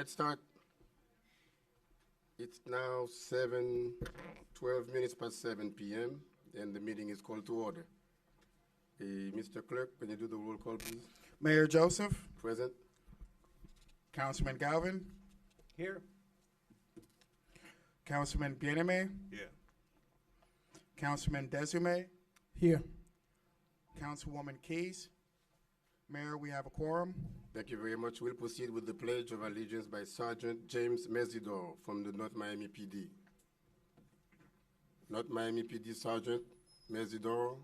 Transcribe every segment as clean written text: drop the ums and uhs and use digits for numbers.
Let's start. It's now 12 minutes past 7 p.m., and the meeting is called to order. Mr. Clerk, can you do the roll call, please? Mayor Joseph, Present. Councilman Galvin, Here. Councilman Bieneme, Yeah. Councilman Desume, Here. Councilwoman Keys. Mayor, we have a quorum. Thank you very much. We'll proceed with the Pledge of Allegiance by Sergeant James Mesidor from the North Miami PD. North Miami PD Sergeant Mesidor.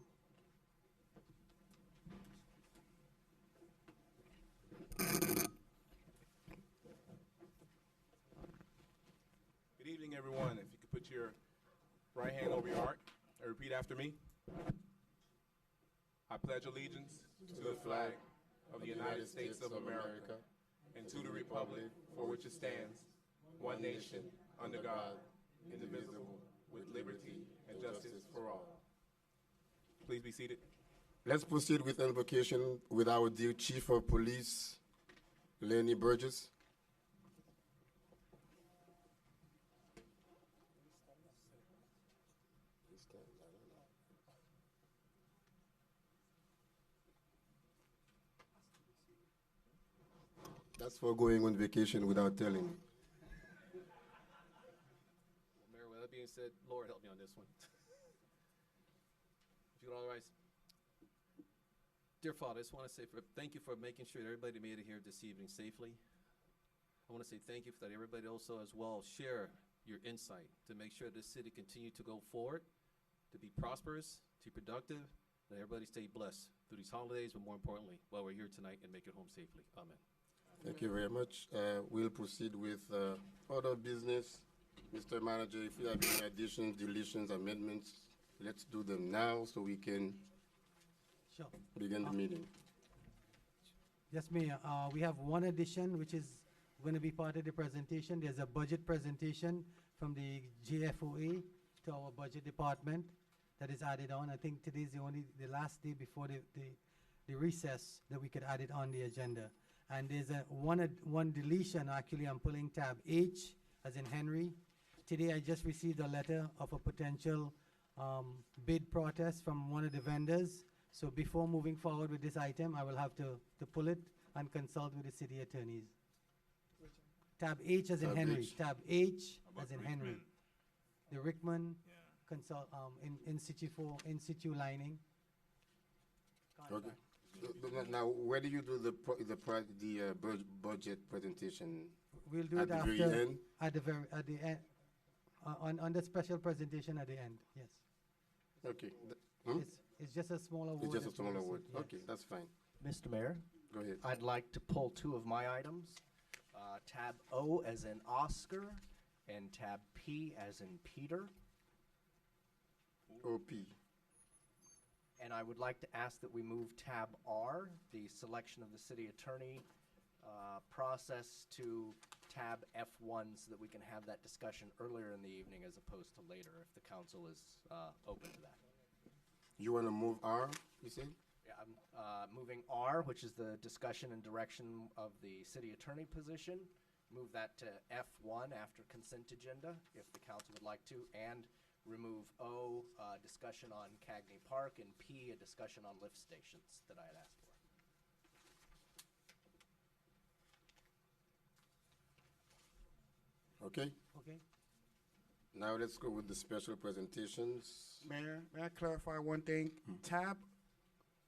Good evening, everyone. If you could put your right hand over your heart and repeat after me. I pledge allegiance to the flag of the United States of America and to the republic for which it stands, one nation, under God, indivisible, with liberty and justice for all. Please be seated. Let's proceed with invocation with our dear Chief of Police, Lenny Burgess. That's for going on vacation without telling me. Mayor, with that being said, Lord, help me on this one. If you would all rise. Dear Father, I just want to say thank you for making sure that everybody made it here this evening safely. I want to say thank you for that everybody also as well share your insight to make sure this city continue to go forward, to be prosperous, to be productive, that everybody stay blessed through these holidays, but more importantly, while we're here tonight and make it home safely. Amen. Thank you very much. We'll proceed with other business. Mr. Manager, if you have any additions, deletions, amendments, let's do them now so we can Sure. begin the meeting. Yes, Mayor. We have one addition, which is going to be part of the presentation. There's a budget presentation from the JFOA to our budget department that is added on. I think today's the last day before the recess that we could add it on the agenda. And there's one deletion. Actually, I'm pulling tab H as in Henry. Today, I just received a letter of a potential bid protest from one of the vendors. So before moving forward with this item, I will have to pull it and consult with the city attorneys. Tab H as in Tab Henry. H. Tab H How as about in Henry. Rickman? The Rickman Yeah. consult in situ lining. Okay. Now, where do you do the budget presentation? We'll do At it the after very end? at the end on the special presentation at the end. Yes. Okay. It's just a small award. It's just a that we small received, award. yes. Okay, that's fine. Mr. Mayor, Go ahead. I'd like to pull two of my items. Tab O as in Oscar and tab P as in Peter. OP. And I would like to ask that we move tab R, the selection of the city attorney process, to tab F1 so that we can have that discussion earlier in the evening as opposed to later if the council is open to that. You want to move R, you said? Yeah, I'm moving R, which is the discussion and direction of the city attorney position. Move that to F1 after consent agenda, if the council would like to, and remove O, discussion on Cagney Park, and P, a discussion on lift stations that I had asked for. Okay. Okay. Now let's go with the special presentations. Mayor, may I clarify one thing? Tab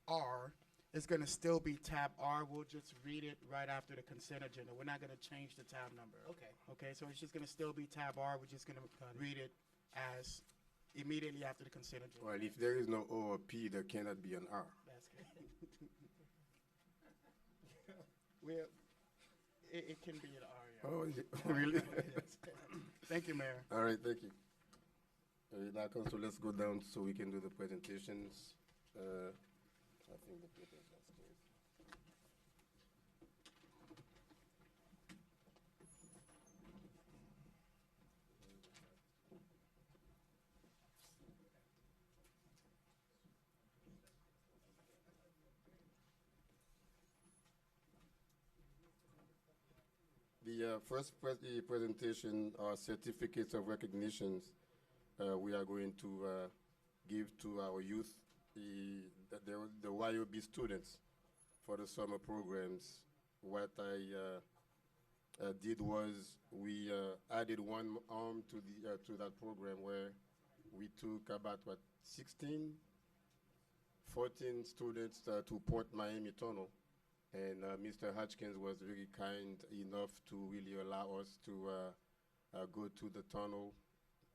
R is going to still be tab R. We'll just read it right after the consent agenda. We're not going to change the tab number. Okay. Okay, so it's just going to still be tab R. We're just going to read it as immediately after the consent agenda. Well, if there is no O or P, there cannot be an R. That's good. Well, it can be an R, yeah. Oh, is it? Really? Thank you, Mayor. All right, thank you. Now, Council, let's go down so we can do the presentations. I think the papers downstairs. The presentation are certificates of recognitions we are going to give to our youth, the YOB students for the summer programs. What I did was we added one arm to that program where we took about 14 students to Port Miami Tunnel, and Mr. Hodgkins was very kind enough to really allow us to go to the tunnel,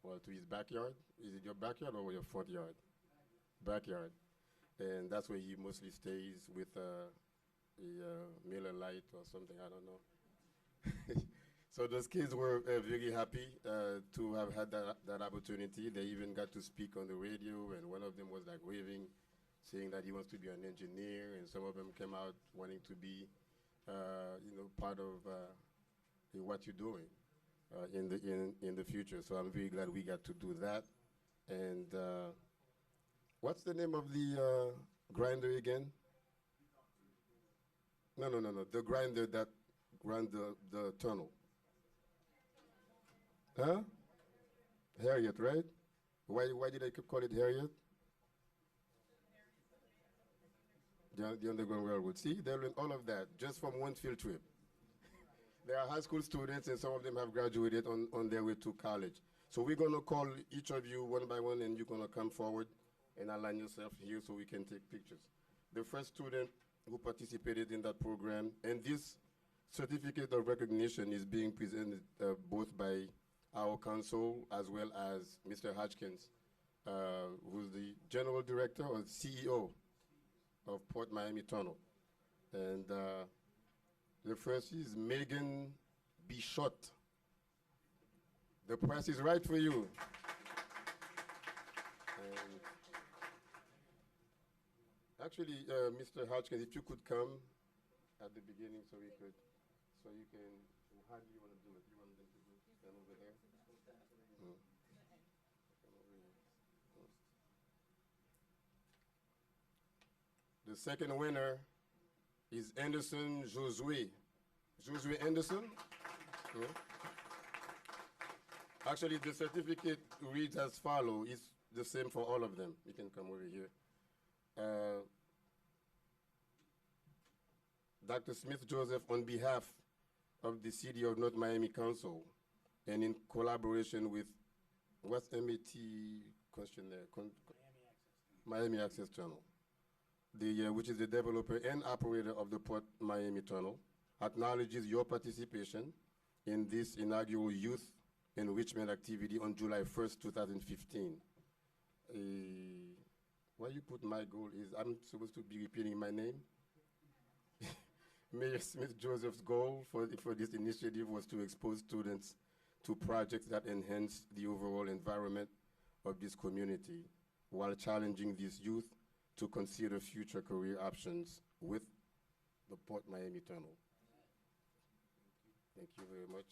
well, to his backyard. Is it your backyard or your front yard? Backyard. And that's where he mostly stays with a Miller Lite or something, I don't know. So those kids were very happy to have had that opportunity. They even got to speak on the radio, and one of them was like waving, saying that he wants to be an engineer, and some of them came out wanting to be, part of what you're doing in the future. So I'm very glad we got to do that. And what's the name of the grinder again? No. The grinder that ran the tunnel. Huh? Harriet, right? Why did I call it Harriet? The Underground Railroad. See, they learned all of that just from one field trip. They are high school students, and some of them have graduated on their way to college. So we're going to call each of you one by one, and you're going to come forward and align yourself here so we can take pictures. The first student who participated in that program, and this certificate of recognition is being presented both by our council as well as Mr. Hodgkins, who's the general director or CEO of Port Miami Tunnel. And the first is Megan Bichot. The price is right for you. And actually, Mr. Hodgkins, if you could come at the beginning so you can, how do you want to do it? You want them to stand over there? Hmm. Come over here. The second winner is Anderson Josue. Josue Anderson? Yeah. Actually, the certificate reads as follows. It's the same for all of them. You can come over here. Dr. Smith Joseph, on behalf of the City of North Miami Council, and in collaboration with, what's MAT question there? Miami Access Tunnel. Which is the developer and operator of the Port Miami Tunnel, acknowledges your participation in this inaugural youth enrichment activity on July 1st, 2015. Why you put my goal is, I'm supposed to be repeating my name? Mayor Smith Joseph's goal for this initiative was to expose students to projects that enhance the overall environment of this community while challenging these youth to consider future career options with the Port Miami Tunnel. Thank you very much.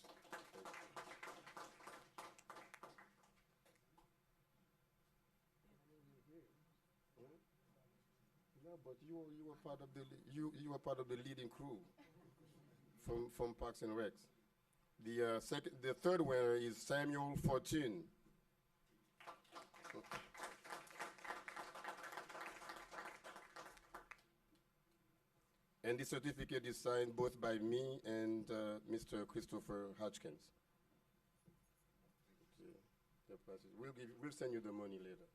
Yeah, but you were part of the leading crew from Parks and Recs. The third winner is Samuel Fortune. And the certificate is signed both by me and Mr. Christopher Hodgkins. Okay. We'll send you the money later.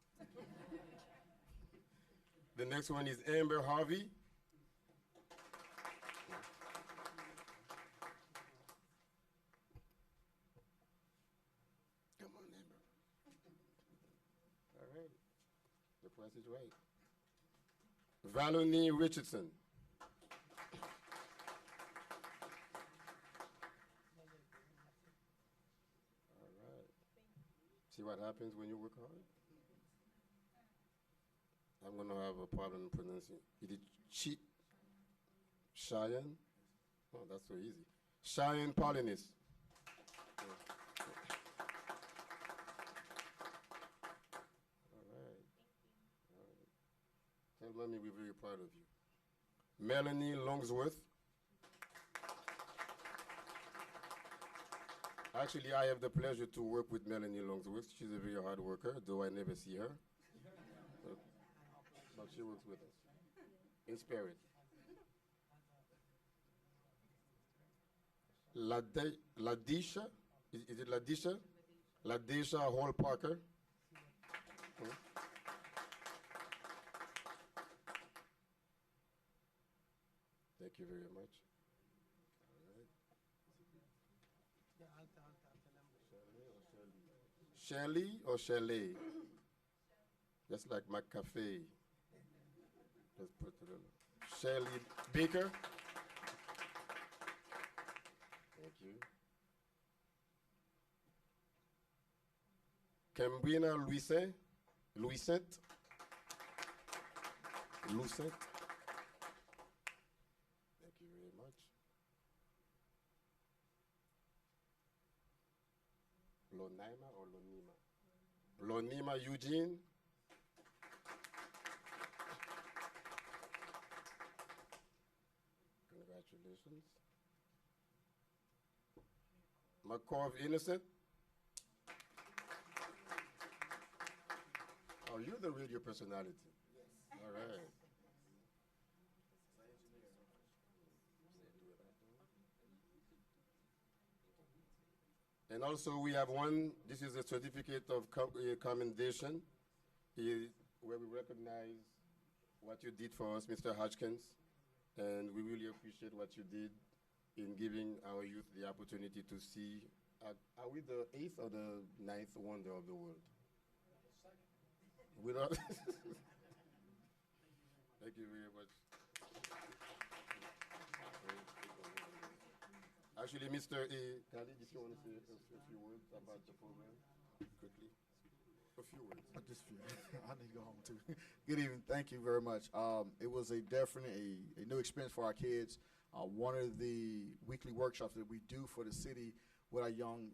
The next one is Amber Harvey. Come on, Amber. All right. The price is right. Valerie Richardson. See what happens when you work hard? I'm going to have a problem pronouncing it. Is it Cheyenne? Oh, that's so easy. Cheyenne Paulinis. Yeah. All right. Tell Mommy we're very proud of you. Melanie Longsworth. Actually, I have the pleasure to work with Melanie Longsworth. She's a very hard worker, though I never see her. But she works with us in spirit. Ladisha, is it Ladisha? Ladisha Hall Parker. Hmm? Thank you very much. Shirley or Shirley? Just like my cafe. Let's put it on. Shirley Baker. Thank you. Cambrina Louisset. Louisette. Lucette. Thank you very much. Lonima or Lonima? Lonima Eugene. Congratulations. McCorv Innocent. Oh, you're the radio personality. Yes. All right. And also we have one, this is a certificate of commendation where we recognize what you did for us, Mr. Hodgkins, and we really appreciate what you did in giving our youth the opportunity to see, are we the 8th or the 9th wonder of the world? We don't. Thank you very much. Actually, Mr. Khalid, if you want to say a few words about the program, quickly. A few words. Just a few. I need to go home too. Good evening. Thank you very much. It was definitely a new experience for our kids. One of the weekly workshops that we do for the city with our young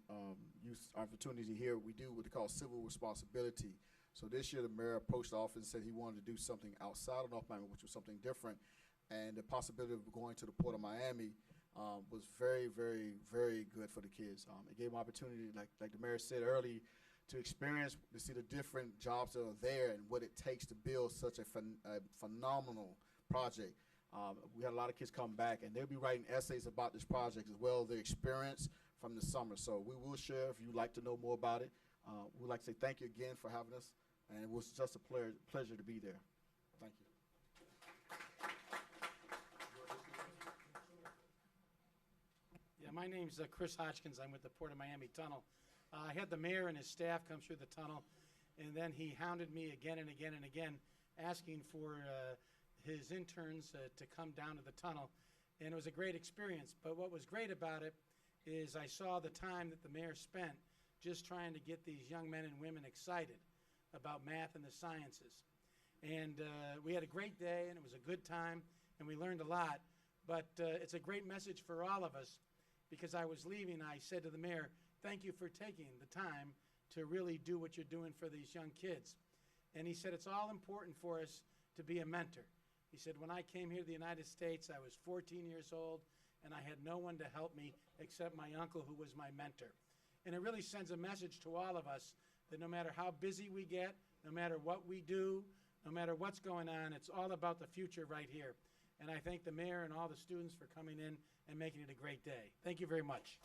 youth opportunity here, we do what they call civil responsibility. So this year the mayor approached the office and said he wanted to do something outside of North Miami, which was something different. And the possibility of going to the Port of Miami was very, very, very good for the kids. It gave them opportunity, like the mayor said earlier, to experience, to see the different jobs that are there and what it takes to build such a phenomenal project. We had a lot of kids come back, and they'll be writing essays about this project as well, their experience from the summer. So we will share if you'd like to know more about it. We'd like to say thank you again for having us, and it was just a pleasure to be there. Thank you. Yeah, my name's Chris Hodgkins. I'm with the Port of Miami Tunnel. I had the mayor and his staff come through the tunnel, and then he hounded me again and again and again, asking for his interns to come down to the tunnel. And it was a great experience. But what was great about it is I saw the time that the mayor spent just trying to get these young men and women excited about math and the sciences. And we had a great day, and it was a good time, and we learned a lot. But it's a great message for all of us, because I was leaving, I said to the mayor, thank you for taking the time to really do what you're doing for these young kids. And he said, it's all important for us to be a mentor. He said, when I came here to the United States, I was 14 years old, and I had no one to help me except my uncle, who was my mentor. And it really sends a message to all of us that no matter how busy we get, no matter what we do, no matter what's going on, it's all about the future right here. And I thank the mayor and all the students for coming in and making it a great day. Thank you very much.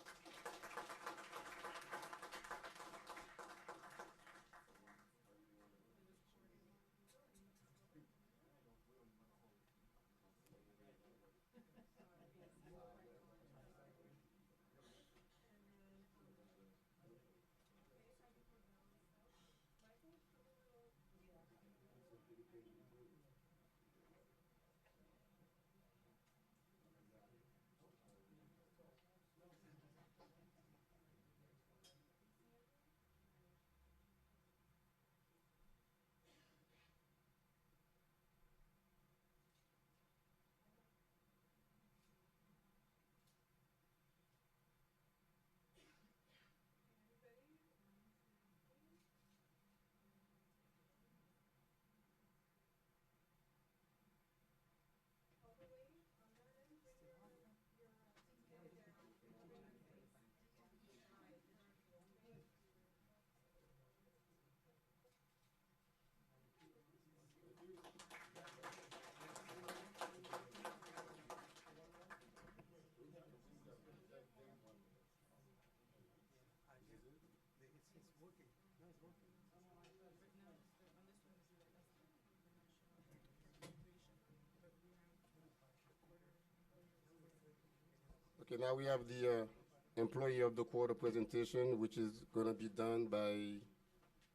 Okay, now we have the employee of the quarter presentation, which is going to be done by,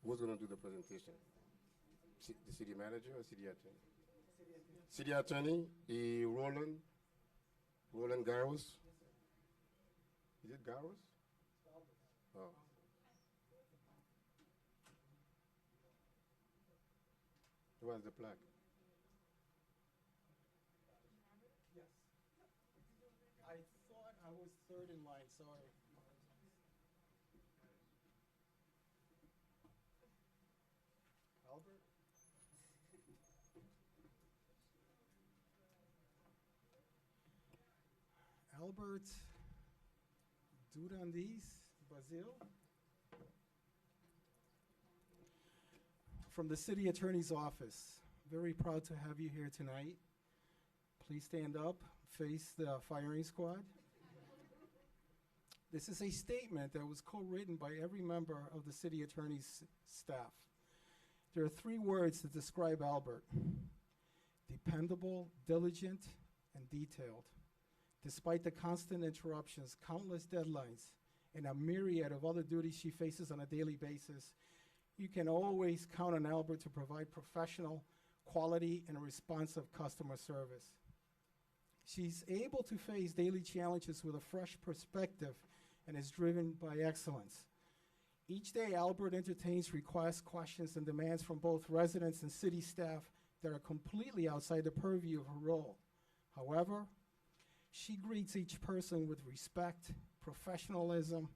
who's going to do the presentation? The city manager or city attorney? City attorney, Roland Garros. Is it Garros? Oh. Who has the plaque? Yes. I thought I was third in line, sorry. Albert? Albert Durandis Bazil from the City Attorney's Office. Very proud to have you here tonight. Please stand up, face the firing squad. This is a statement that was co-written by every member of the City Attorney's staff. There are 3 words that describe Albert: dependable, diligent, and detailed. Despite the constant interruptions, countless deadlines, and a myriad of other duties she faces on a daily basis, you can always count on Albert to provide professional, quality, and responsive customer service. She's able to face daily challenges with a fresh perspective and is driven by excellence. Each day, Albert entertains requests, questions, and demands from both residents and city staff that are completely outside the purview of her role. However, she greets each person with respect, professionalism,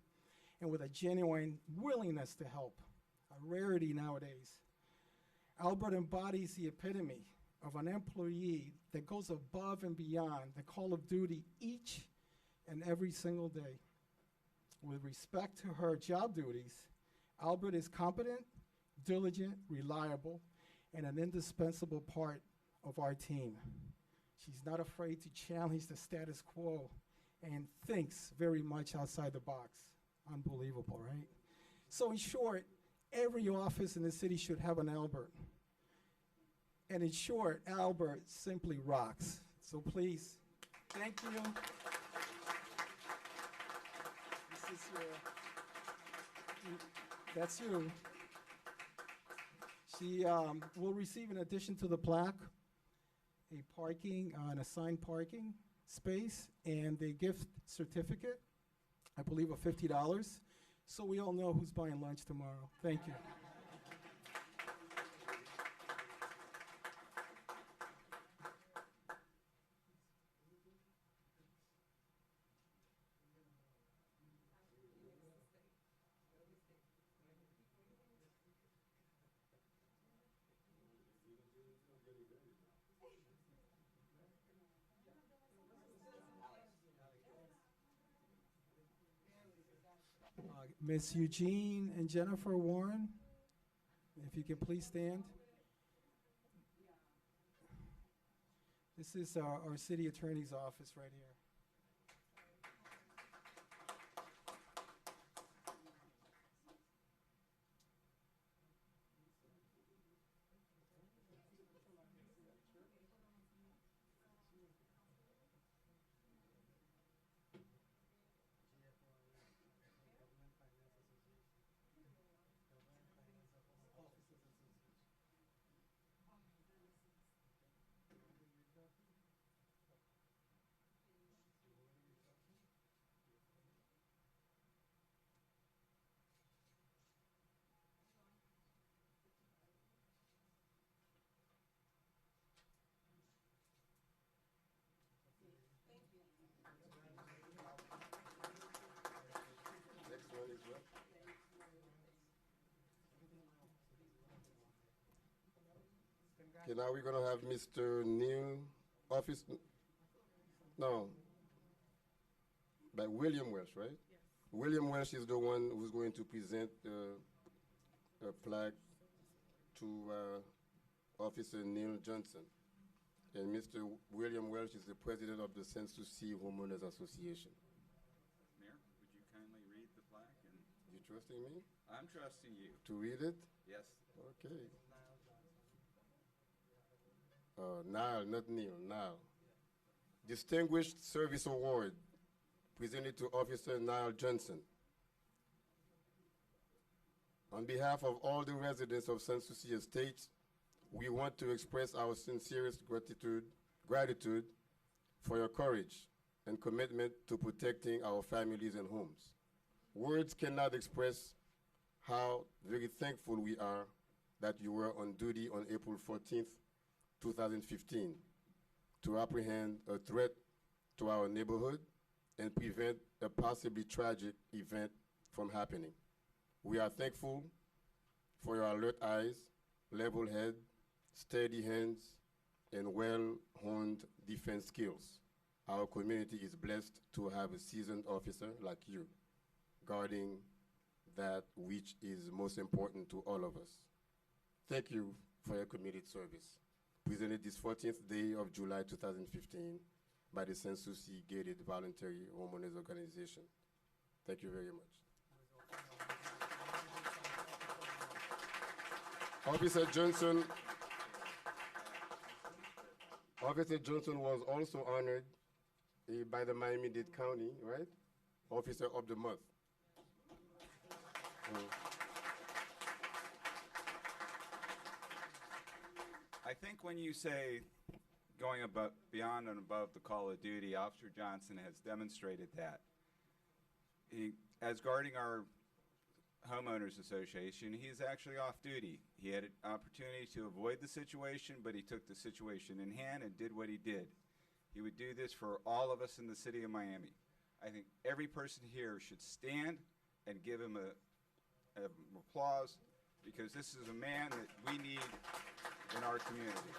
and with a genuine willingness to help, a rarity nowadays. Albert embodies the epitome of an employee that goes above and beyond the call of duty each and every single day. With respect to her job duties, Albert is competent, diligent, reliable, and an indispensable part of our team. She's not afraid to challenge the status quo and thinks very much outside the box. Unbelievable, right? So in short, every office in the city should have an Albert. And in short, Albert simply rocks. So please, thank you. This is that's you. She will receive, in addition to the plaque, a parking, an assigned parking space, and a gift certificate, I believe of $50. So we all know who's buying lunch tomorrow. Thank you. Miss Eugene and Jennifer Warren, if you can please stand. This is our city attorney's office right here. Next one is what? Okay, now we're gonna have Mr. Neil Office, no, by William Welsh, right? Yes. William Welsh is the one who's going to present a plaque to Officer Neil Johnson. And Mr. William Welsh is the president of the Census C Homeowners Association. Mayor, would you kindly read the plaque? And You trusting me I'm trusting you. to read it? Yes. Okay. Niall, not Neil, Niall. Distinguished Service Award, presented to Officer Niall Johnson. On behalf of all the residents of Sans Souci Estates, we want to express our sincerest gratitude for your courage and commitment to protecting our families and homes. Words cannot express how very thankful we are that you were on duty on April 14th, 2015, to apprehend a threat to our neighborhood and prevent a possibly tragic event from happening. We are thankful for your alert eyes, level head, steady hands, and well-honed defense skills. Our community is blessed to have a seasoned officer like you, guarding that which is most important to all of us. Thank you for your committed service. Presented this 14th day of July 2015 by the Sans Souci Gated Voluntary Homeowners Organization. Thank you very much. Officer Johnson was also honored by the Miami-Dade County, right? Officer of the Month. I think when you say going above, beyond and above the call of duty, Officer Johnson has demonstrated that. As guarding our homeowners association, he is actually off duty. He had an opportunity to avoid the situation, but he took the situation in hand and did what he did. He would do this for all of us in the city of Miami. I think every person here should stand and give him a applause, because this is a man that we need in our community.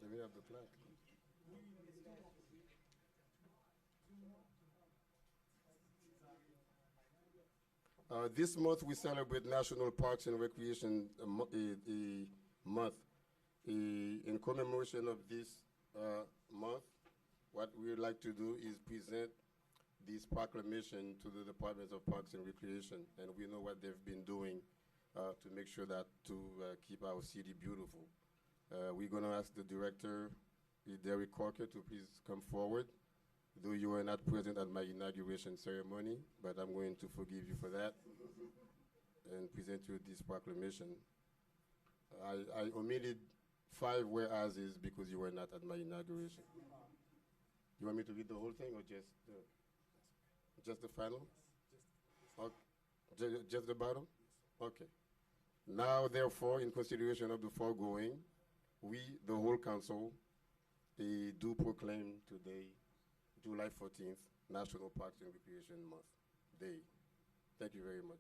We have the plaque. This month we celebrate National Parks and Recreation Month. In commemoration of this month, what we would like to do is present this proclamation to the Department of Parks and Recreation, and we know what they've been doing to make sure that to keep our city beautiful. We're going to ask the director, Derek Corker, to please come forward. Though you were not present at my inauguration ceremony, but I'm going to forgive you for that and present you this proclamation. I omitted 5 whereases because you were not at my inauguration. You want me to read the whole thing or just the final? Okay. Just the bottom? Okay. Now, therefore, in consideration of the foregoing, we, the whole council, do proclaim today, July 14th, National Parks and Recreation Month Day. Thank you very much.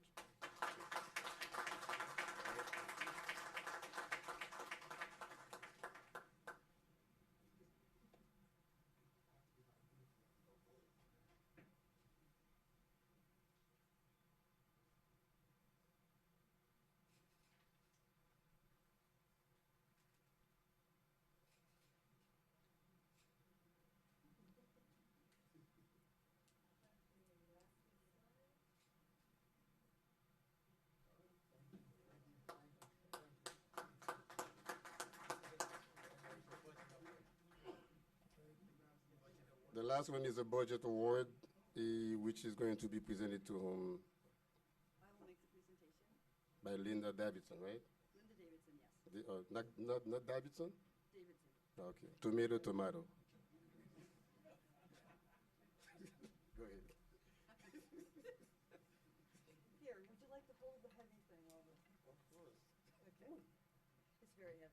The last one is a budget award, which is going to be presented to whom? I will make the presentation. By Linda Davidson, right? Linda Davidson, yes. Not Davidson? Davidson. Okay. Tomato, tomato. Go ahead. Here, would you like to hold the heavy thing over? Of course. Okay. It's very heavy.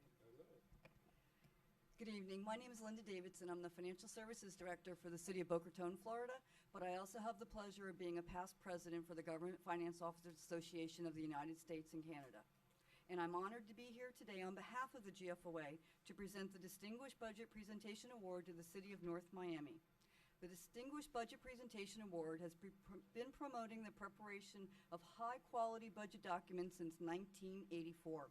Good evening. My name is Linda Davidson. I'm the Financial Services Director for the City of Boca Raton, Florida, but I also have the pleasure of being a past president for the Government Finance Officers Association of the United States and Canada. And I'm honored to be here today on behalf of the GFOA to present the Distinguished Budget Presentation Award to the City of North Miami. The Distinguished Budget Presentation Award has been promoting the preparation of high-quality budget documents since 1984.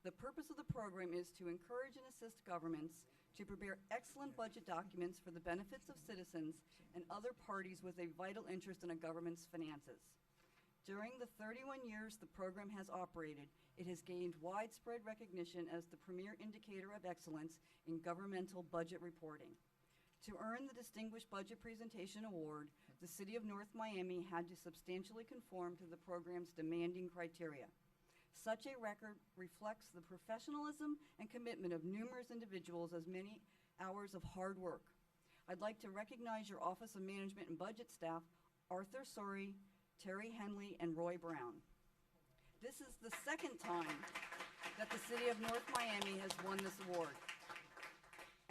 The purpose of the program is to encourage and assist governments to prepare excellent budget documents for the benefits of citizens and other parties with a vital interest in a government's finances. During the 31 years the program has operated, it has gained widespread recognition as the premier indicator of excellence in governmental budget reporting. To earn the Distinguished Budget Presentation Award, the City of North Miami had to substantially conform to the program's demanding criteria. Such a record reflects the professionalism and commitment of numerous individuals as many hours of hard work. I'd like to recognize your Office of Management and Budget staff, Arthur Sori, Terry Henley, and Roy Brown. This is the second time that the City of North Miami has won this award.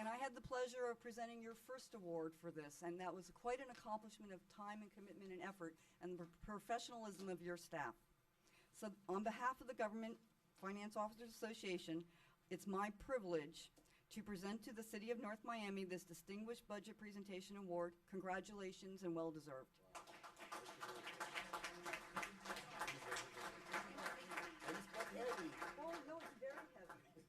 And I had the pleasure of presenting your first award for this, and that was quite an accomplishment of time and commitment and effort and the professionalism of your staff. So on behalf of the Government Finance Officers Association, it's my privilege to present to the City of North Miami this Distinguished Budget Presentation Award. Congratulations and well-deserved. Oh, no, it's very heavy.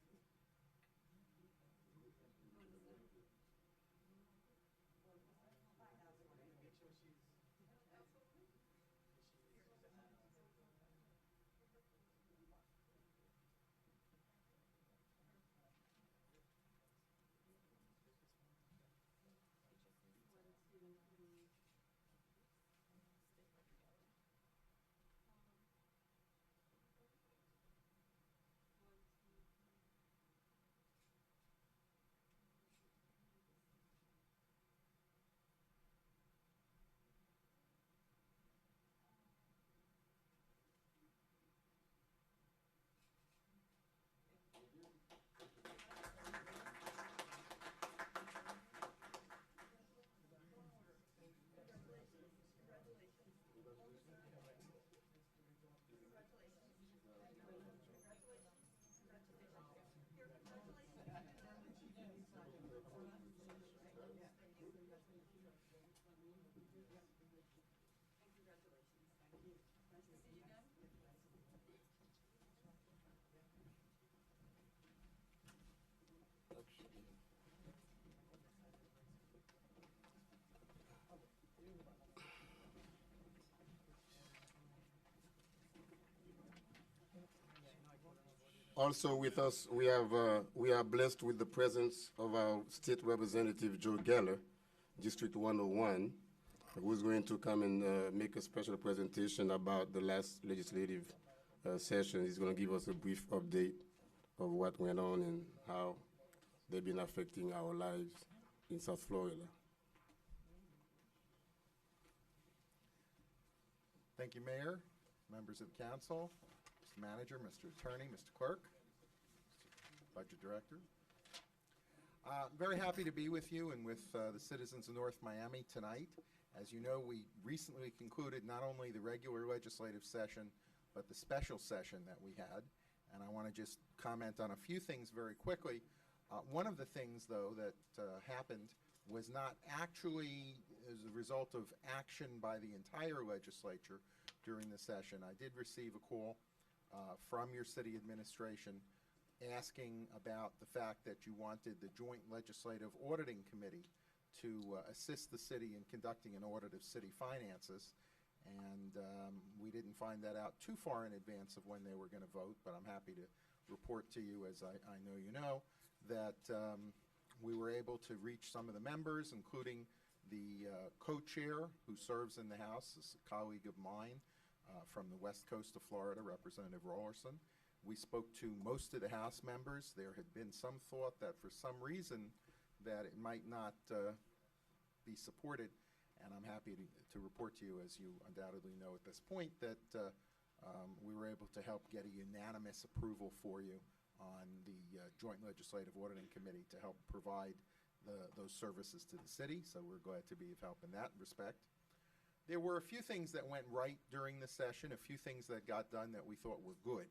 Also with us, we are blessed with the presence of our State Representative Joe Geller, District 101, who is going to come and make a special presentation about the last legislative session. He's going to give us a brief update of what went on and how they've been affecting our lives in South Florida. Thank you, Mayor, members of council, Mr. Manager, Mr. Attorney, Mr. Clerk, Mr. Budget Director. Very happy to be with you and with the citizens of North Miami tonight. As you know, we recently concluded not only the regular legislative session, but the special session that we had. And I want to just comment on a few things very quickly. One of the things, though, that happened was not actually as a result of action by the entire legislature during the session. I did receive a call from your city administration asking about the fact that you wanted the Joint Legislative Auditing Committee to assist the city in conducting an audit of city finances. And we didn't find that out too far in advance of when they were going to vote, but I'm happy to report to you, as I know you know, that We were able to reach some of the members, including the co-chair who serves in the House, is a colleague of mine from the west coast of Florida, Representative Rollerson. We spoke to most of the House members. There had been some thought that for some reason that it might not be supported, and I'm happy to report to you, as you undoubtedly know at this point, that we were able to help get a unanimous approval for you on the Joint Legislative Auditing Committee to help provide those services to the city, so we're glad to be of help in that respect. There were a few things that went right during the session, a few things that got done that we thought were good.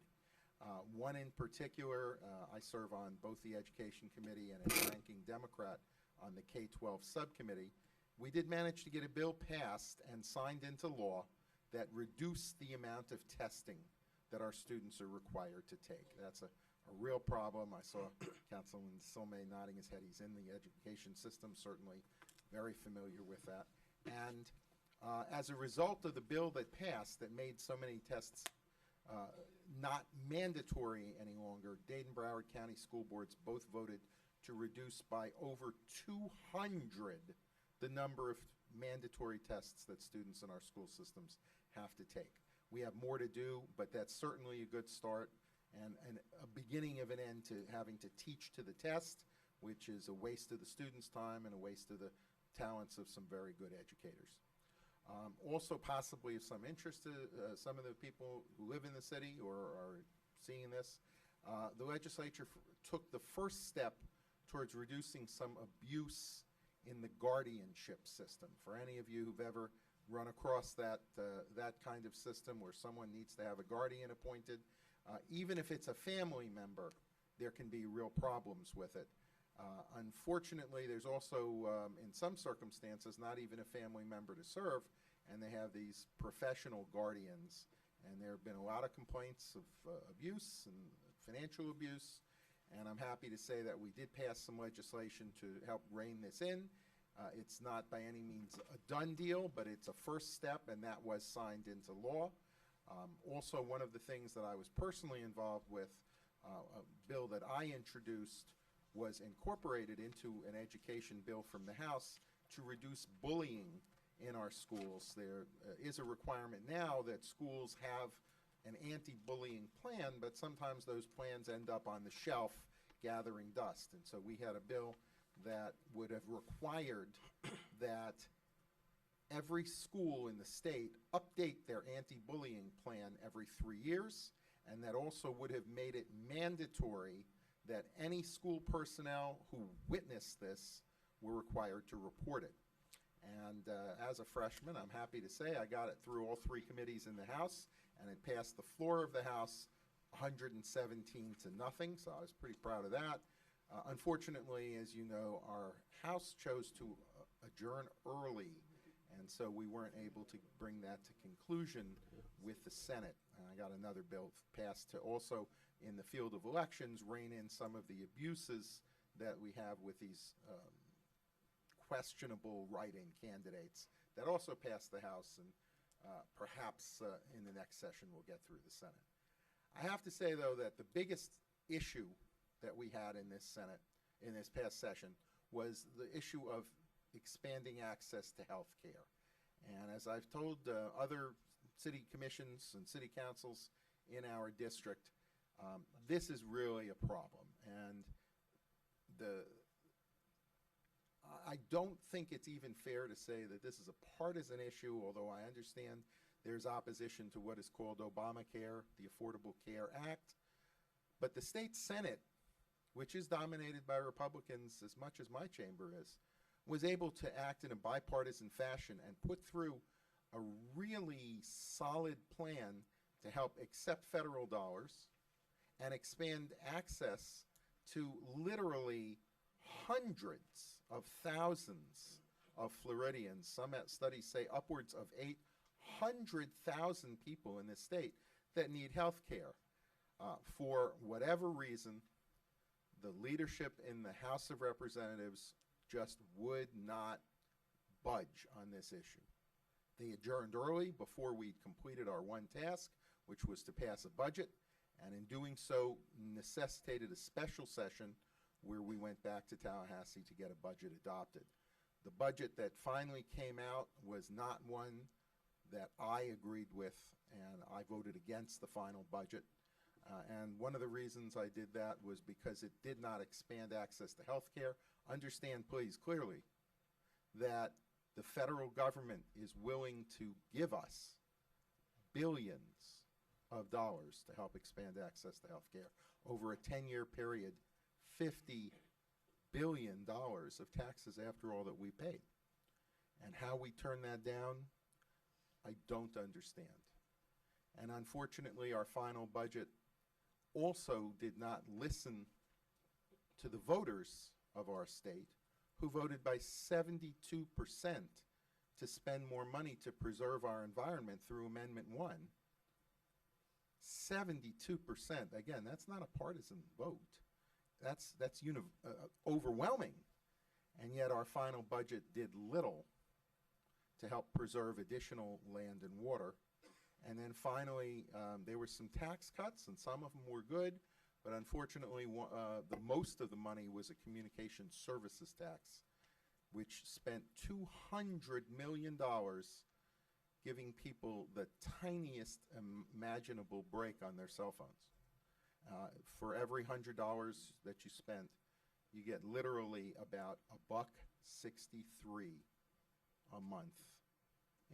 One in particular, I serve on both the Education Committee and as ranking Democrat on the K-12 subcommittee. We did manage to get a bill passed and signed into law that reduced the amount of testing that our students are required to take. That's a real problem. I saw Councilman Somé nodding his head. He's in the education system, certainly very familiar with that. And as a result of the bill that passed that made so many tests not mandatory any longer, Dade and Broward County School Boards both voted to reduce by over 200 the number of mandatory tests that students in our school systems have to take. We have more to do, but that's certainly a good start and a beginning of an end to having to teach to the test, which is a waste of the students' time and a waste of the talents of some very good educators. Also possibly of some interest to some of the people who live in the city or are seeing this, the legislature took the first step towards reducing some abuse in the guardianship system. For any of you who've ever run across that kind of system where someone needs to have a guardian appointed, even if it's a family member, there can be real problems with it. Unfortunately, there's also, in some circumstances, not even a family member to serve, and they have these professional guardians. And there have been a lot of complaints of abuse and financial abuse, and I'm happy to say that we did pass some legislation to help rein this in. It's not by any means a done deal, but it's a first step, and that was signed into law. Also, one of the things that I was personally involved with, a bill that I introduced, was incorporated into an education bill from the House to reduce bullying in our schools. There is a requirement now that schools have an anti-bullying plan, but sometimes those plans end up on the shelf gathering dust. And so we had a bill that would have required that every school in the state update their anti-bullying plan every 3 years, and that also would have made it mandatory that any school personnel who witnessed this were required to report it. And as a freshman, I'm happy to say I got it through all three committees in the House, and it passed the floor of the House 117 to nothing, so I was pretty proud of that. Unfortunately, as you know, our House chose to adjourn early, and so we weren't able to bring that to conclusion with the Senate. And I got another bill passed to also, in the field of elections, rein in some of the abuses that we have with these questionable write-in candidates. That also passed the House, and perhaps in the next session we'll get through the Senate. I have to say, though, that the biggest issue that we had in this Senate, in this past session, was the issue of expanding access to health care. And as I've told other city commissions and city councils in our district, this is really a problem. And I don't think it's even fair to say that this is a partisan issue, although I understand there's opposition to what is called Obamacare, the Affordable Care Act. But the state Senate, which is dominated by Republicans as much as my chamber is, was able to act in a bipartisan fashion and put through a really solid plan to help accept federal dollars and expand access to literally hundreds of thousands of Floridians. Some studies say upwards of 800,000 people in this state that need health care. For whatever reason, the leadership in the House of Representatives just would not budge on this issue. They adjourned early before we'd completed our one task, which was to pass a budget, and in doing so necessitated a special session where we went back to Tallahassee to get a budget adopted. The budget that finally came out was not one that I agreed with, and I voted against the final budget. And one of the reasons I did that was because it did not expand access to health care. Understand, please, clearly, that the federal government is willing to give us billions of dollars to help expand access to health care. Over a 10-year period, $50 billion of taxes after all that we paid. And how we turn that down, I don't understand. And unfortunately, our final budget also did not listen to the voters of our state, who voted by 72% to spend more money to preserve our environment through Amendment 1. 72%. Again, that's not a partisan vote. That's overwhelming. And yet our final budget did little to help preserve additional land and water. And then finally, there were some tax cuts, and some of them were good, but unfortunately, the most of the money was a communication services tax, which spent $200 million giving people the tiniest imaginable break on their cell phones. For every $100 that you spent, you get literally about $1.63 a month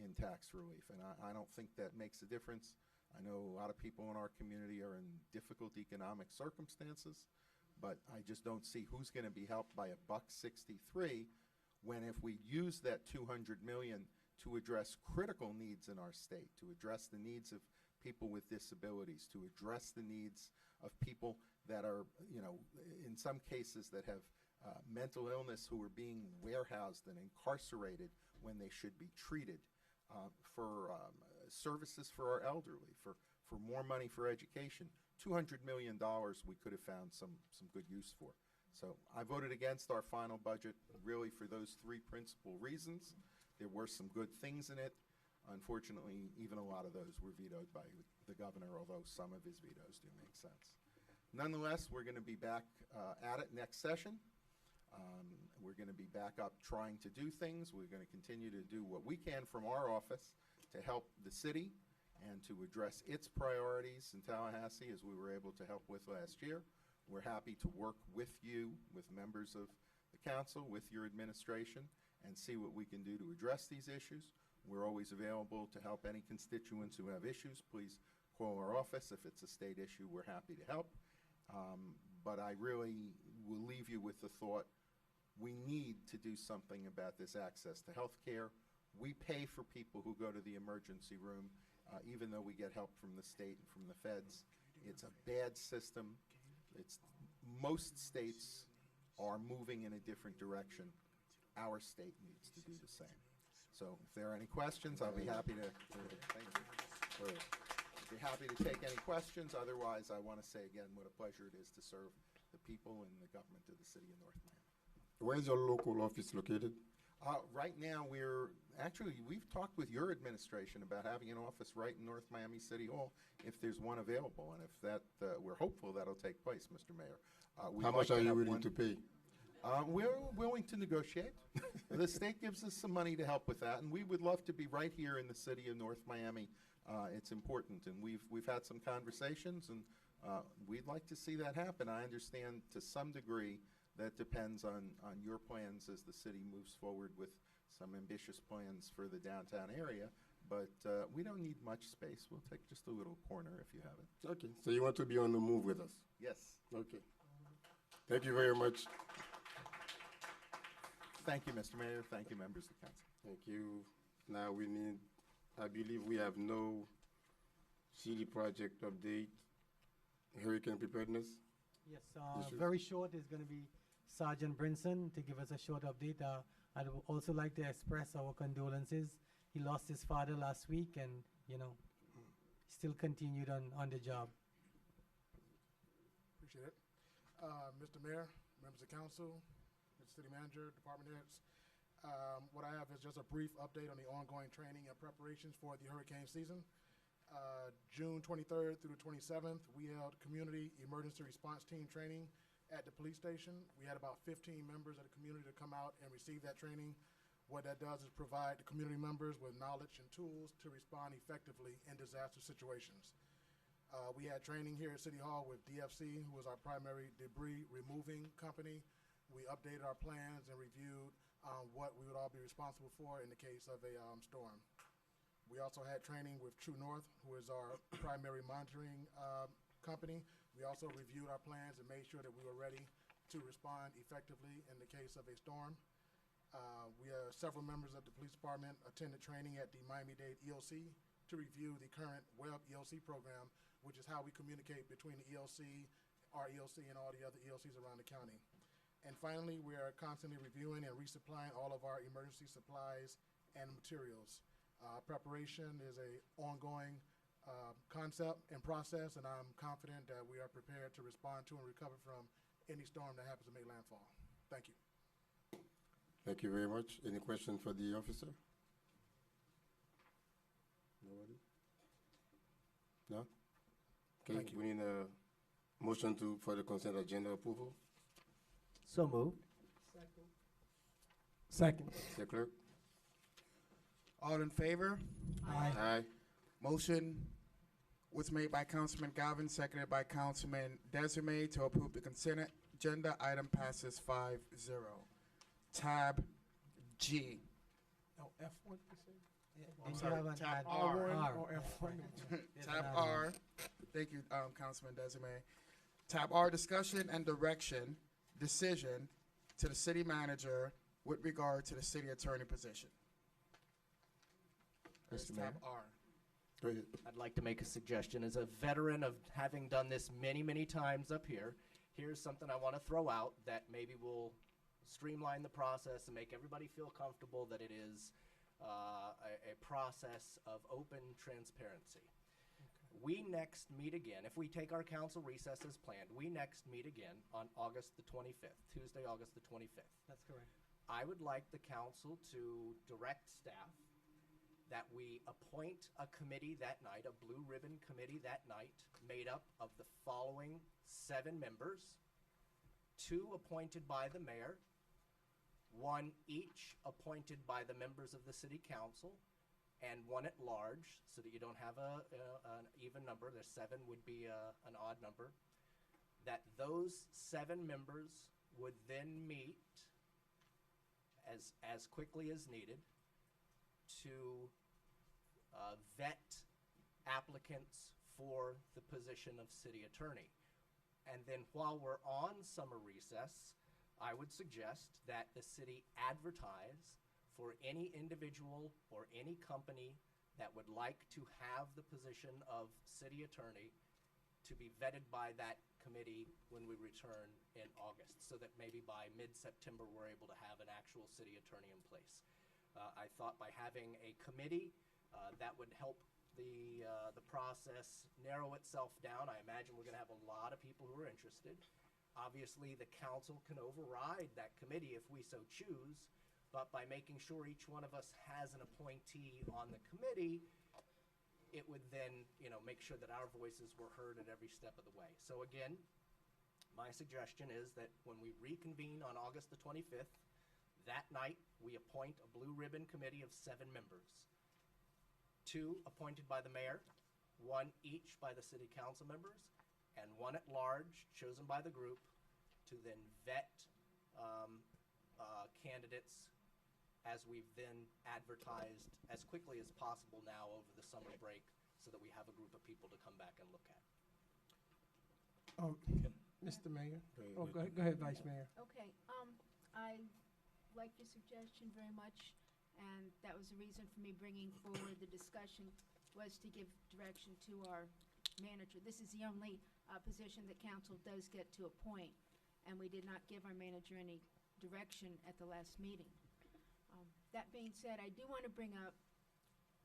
in tax relief. And I don't think that makes a difference. I know a lot of people in our community are in difficult economic circumstances, but I just don't see who's going to be helped by $1.63 when if we use that $200 million to address critical needs in our state, to address the needs of people with disabilities, to address the needs of people that are, you know, in some cases that have mental illness, who are being warehoused and incarcerated when they should be treated, for services for our elderly, for more money for education. $200 million we could have found some good use for. So I voted against our final budget really for those three principal reasons. There were some good things in it. Unfortunately, even a lot of those were vetoed by the governor, although some of his vetoes do make sense. Nonetheless, we're going to be back at it next session. We're going to be back up trying to do things. We're going to continue to do what we can from our office to help the city and to address its priorities in Tallahassee, as we were able to help with last year. We're happy to work with you, with members of the council, with your administration, and see what we can do to address these issues. We're always available to help any constituents who have issues. Please call our office. If it's a state issue, we're happy to help. But I really will leave you with the thought, we need to do something about this access to health care. We pay for people who go to the emergency room, even though we get help from the state and from the feds. It's a bad system. Most states are moving in a different direction. Our state needs to do the same. So if there are any questions, I'll be happy to thank you. Be happy to take any questions. Otherwise, I want to say again what a pleasure it is to serve the people and the government of the city of North Miami. Where is your local office located? Right now, we've talked with your administration about having an office right in North Miami City Hall if there's one available, and if that, we're hopeful that'll take place, Mr. Mayor. How much are you willing to pay? We're willing to negotiate. The state gives us some money to help with that, and we would love to be right here in the city of North Miami. It's important, and we've had some conversations, and we'd like to see that happen. I understand to some degree that depends on your plans as the city moves forward with some ambitious plans for the downtown area, but we don't need much space. We'll take just a little corner if you have it. Okay, so you want to be on the move with us? Yes. Okay. Thank you very much. Thank you, Mr. Mayor. Thank you, members of the council. Thank you. Now we need, I believe we have no city project update, hurricane preparedness. Yes, Issues? very short is going to be Sergeant Brinson to give us a short update. I'd also like to express our condolences. He lost his father last week, and still continued on the job. Appreciate it. Mr. Mayor, members of council, Mr. City Manager, department heads. What I have is just a brief update on the ongoing training and preparations for the hurricane season. June 23rd through the 27th, we held community emergency response team training at the police station. We had about 15 members of the community to come out and receive that training. What that does is provide the community members with knowledge and tools to respond effectively in disaster situations. We had training here at City Hall with DFC, who was our primary debris removing company. We updated our plans and reviewed what we would all be responsible for in the case of a storm. We also had training with True North, who is our primary monitoring company. We also reviewed our plans and made sure that we were ready to respond effectively in the case of a storm. Several members of the police department attended training at the Miami-Dade EOC to review the current web EOC program, which is how we communicate between the EOC, our EOC, and all the other EOCs around the county. And finally, we are constantly reviewing and resupplying all of our emergency supplies and materials. Preparation is an ongoing concept and process, and I'm confident that we are prepared to respond to and recover from any storm that happens to make landfall. Thank you. Thank you very much. Any question for the officer? Nobody? No? Okay, Thank you. we need a motion for the consent agenda approval. So moved. Second. Mr. Clerk? All in favor? Aye. Motion was made by Councilman Galvin, seconded by Councilman Desiree to approve the consent agenda. Item passes 5-0. Tab G. Oh, F1, you said? I'm And sorry, you have an tab add- R. R1 or F1? There's Tab an R. add-on. Thank you, Councilman Desiree. Tab R, discussion and direction, decision to the city manager with regard to the city attorney position. That's Mr. Mayor? tab R. Go ahead. I'd like to make a suggestion. As a veteran of having done this many, many times up here, here's something I want to throw out that maybe will streamline the process and make everybody feel comfortable that it is a process of open transparency. We next meet again, if we take our council recess as planned, we next meet again on August the 25th, Tuesday, August the 25th. That's correct. I would like the council to direct staff that we appoint a committee that night, a blue ribbon committee that night, made up of the following 7 members, 2 appointed by the mayor, 1 each appointed by the members of the city council, and 1 at large, so that you don't have an even number. The 7 would be an odd number. That those 7 members would then meet as quickly as needed to vet applicants for the position of city attorney. And then while we're on summer recess, I would suggest that the city advertise for any individual or any company that would like to have the position of city attorney to be vetted by that committee when we return in August, so that maybe by mid-September we're able to have an actual city attorney in place. I thought by having a committee that would help the process narrow itself down. I imagine we're going to have a lot of people who are interested. Obviously, the council can override that committee if we so choose, but by making sure each one of us has an appointee on the committee, it would then, make sure that our voices were heard at every step of the way. So again, my suggestion is that when we reconvene on August the 25th, that night we appoint a blue ribbon committee of 7 members. 2 appointed by the mayor, 1 each by the city council members, and 1 at large chosen by the group to then vet candidates as we've then advertised as quickly as possible now over the summer break, so that we have a group of people to come back and look at. Mr. Mayor? Go ahead. Oh, go ahead, Vice Mayor. Okay, I like your suggestion very much, and that was the reason for me bringing forward the discussion, was to give direction to our manager. This is the only position that council does get to appoint, and we did not give our manager any direction at the last meeting. That being said, I do want to bring up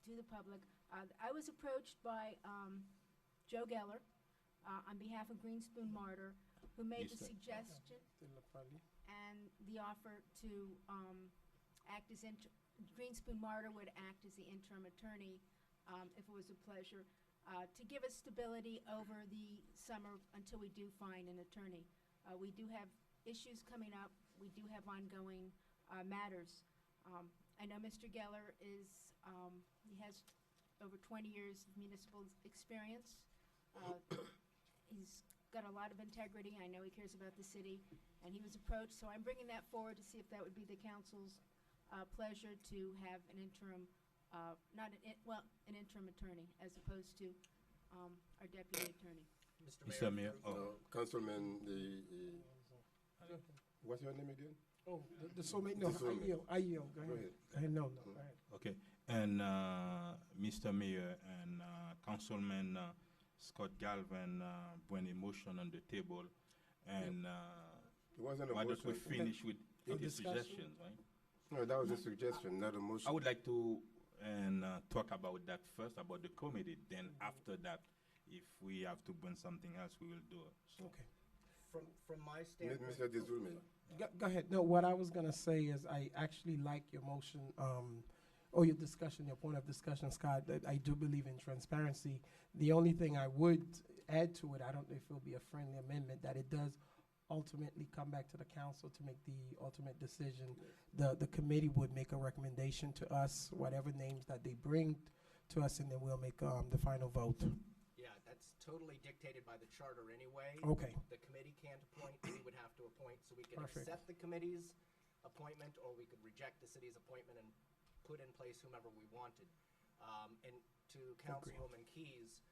to the public, I was approached by Joe Geller on behalf of Green Spoon Martyr, who made the suggestion and the offer to act as Green Spoon Martyr would act as the interim attorney, if it was a pleasure, to give us stability over the summer until we do find an attorney. We do have issues coming up. We do have ongoing matters. I know Mr. Geller he has over 20 years of municipal experience. He's got a lot of integrity. I know he cares about the city, and he was approached, so I'm bringing that forward to see if that would be the council's pleasure to have an interim, an interim attorney as opposed to our deputy attorney. Mr. Mayor. Councilman, what's your name again? Oh, the soulmate, no, I yield, go ahead. Go ahead, no, go ahead. Okay, and Mr. Mayor and Councilman Scott Galvin bring a motion on the table, and It wasn't a why don't we motion. finish with A the discussion? suggestions, right? No, that was a suggestion, not a motion. I would like to talk about that first, about the committee. Then after that, if we have to bring something else, we will do it. So. Okay. From my standpoint. Mr. Desulme. Go ahead. No, what I was gonna say is I actually like your motion, or your discussion, your point of discussion, Scott, that I do believe in transparency. The only thing I would add to it, I don't know if it'll be a friendly amendment, that it does ultimately come back to the council to make the ultimate decision. The committee would make a recommendation to us, whatever names that they bring to us, and then we'll make the final vote. Yeah, that's totally dictated by the charter anyway. Okay. The committee can't appoint, we would have to appoint, so we can Perfect. accept the committee's appointment, or we could reject the city's appointment and put in place whomever we wanted. And to Councilwoman Keys,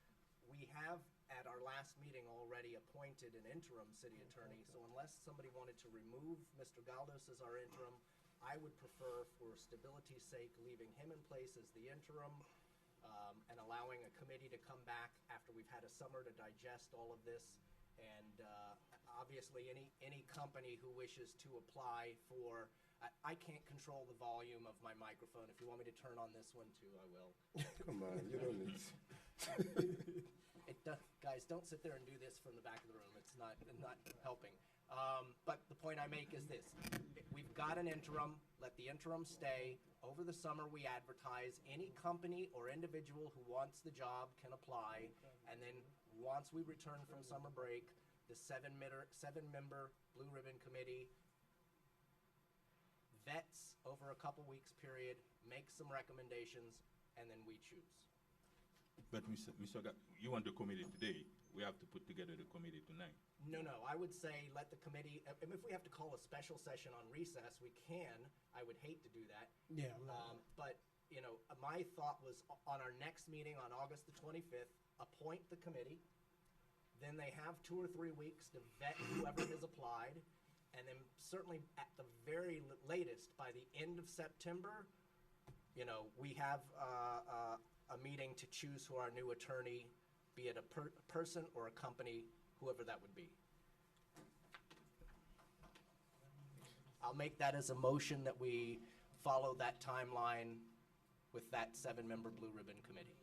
we have at our last meeting already appointed an interim city attorney, so unless somebody wanted to remove Mr. Galdos as our interim, I would prefer, for stability's sake, leaving him in place as the interim, and allowing a committee to come back after we've had a summer to digest all of this. And obviously, any company who wishes to apply for, I can't control the volume of my microphone. If you want me to turn on this one too, I will. Come on, you don't need. Guys, don't sit there and do this from the back of the room. It's not helping. But the point I make is this. We've got an interim. Let the interim stay. Over the summer, we advertise. Any company or individual who wants the job can apply. And then once we return from summer break, the seven-member Blue Ribbon Committee vets over a couple weeks period, makes some recommendations, and then we choose. But Mr. You want the committee today? We have to put together the committee tonight. No, I would say let the committee, and if we have to call a special session on recess, we can. I would hate to do that. Yeah. But, my thought was on our next meeting on August the 25th, appoint the committee. Then they have 2 or 3 weeks to vet whoever has applied. And then certainly at the very latest, by the end of September, we have a meeting to choose who our new attorney, be it a person or a company, whoever that would be. I'll make that as a motion that we follow that timeline with that 7-member Blue Ribbon Committee.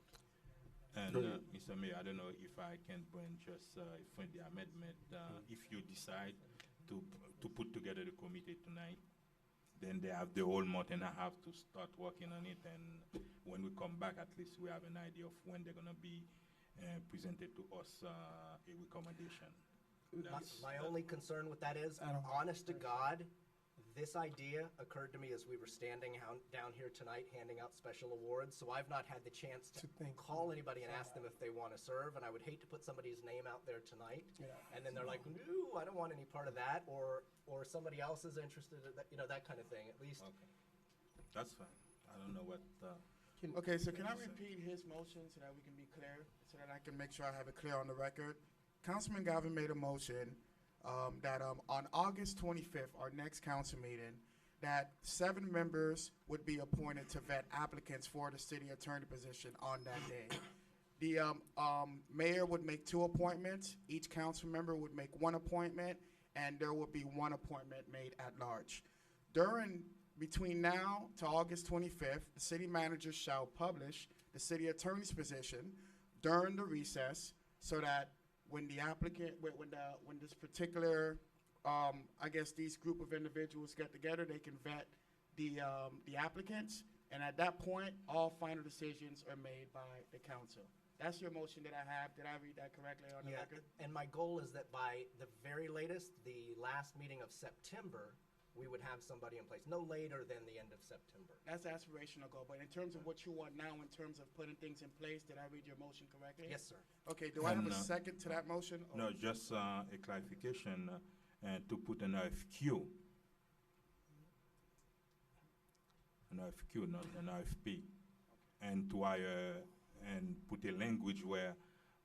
And Mr. Mayor, I don't know if I can bring just a friendly amendment. If you decide to put together the committee tonight, then they have the whole month and a half to start working on it. And when we come back, at least we have an idea of when they're going to be presented to us a recommendation. My only concern with that is, honest to God, this idea occurred to me as we were standing down here tonight handing out special awards, so I've not had the chance to call anybody and ask them if they want to serve, and I would hate to put somebody's name out there tonight, and then they're like, no, I don't want any part of that, or somebody else is interested in that, that kind of thing, at least. Okay. That's fine. I don't know what... Okay, so can I repeat his motion so that we can be clear, so that I can make sure I have it clear on the record? Councilman Galvin made a motion that on August 25th, our next council meeting, that 7 members would be appointed to vet applicants for the city attorney position on that day. The mayor would make 2 appointments, each council member would make 1 appointment, and there would be 1 appointment made at large. Between now to August 25th, the city manager shall publish the city attorney's position during the recess, so that when the applicant, when this particular, these group of individuals get together, they can vet the applicants, and at that point, all final decisions are made by the council. That's your motion that I have. Did I read that correctly on the Yeah, record? and my goal is that by the very latest, the last meeting of September, we would have somebody in place, no later than the end of September. That's aspirational goal, but in terms of what you want now, in terms of putting things in place, did I read your motion correctly? Yes, sir. Okay, do I have a And, second to that motion? or- No, just a clarification, and to put an RFQ. An RFQ, not an RFP. And to hire, and put a language where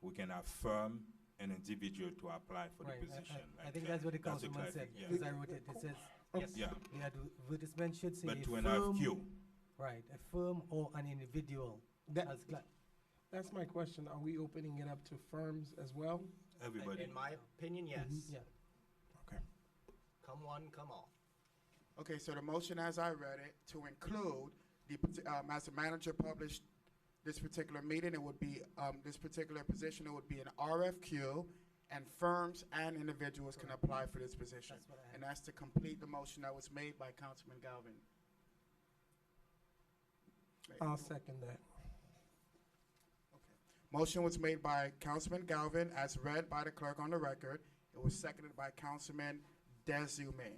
we can affirm an individual to apply for the Right, position. I like think that. that's what the That's a councilman said, clarific- because I wrote it, it says, Yes. Yeah, the advertisement should say but a to an firm, RFQ. right, a firm or an individual. That- as cla- That's my question. Are we opening it up to firms as well? Everybody. In my opinion, yes. Yeah. Okay. Come one, come all. Okay, so the motion as I read it, to include as the manager published this particular meeting, it would be, this particular position, it would be an RFQ, and firms and individuals can apply for this position. That's what I had. And that's to complete the motion that was made by Councilman Galvin. I'll second that. Motion was made by Councilman Galvin, as read by the clerk on the record. It was seconded by Councilman Desume.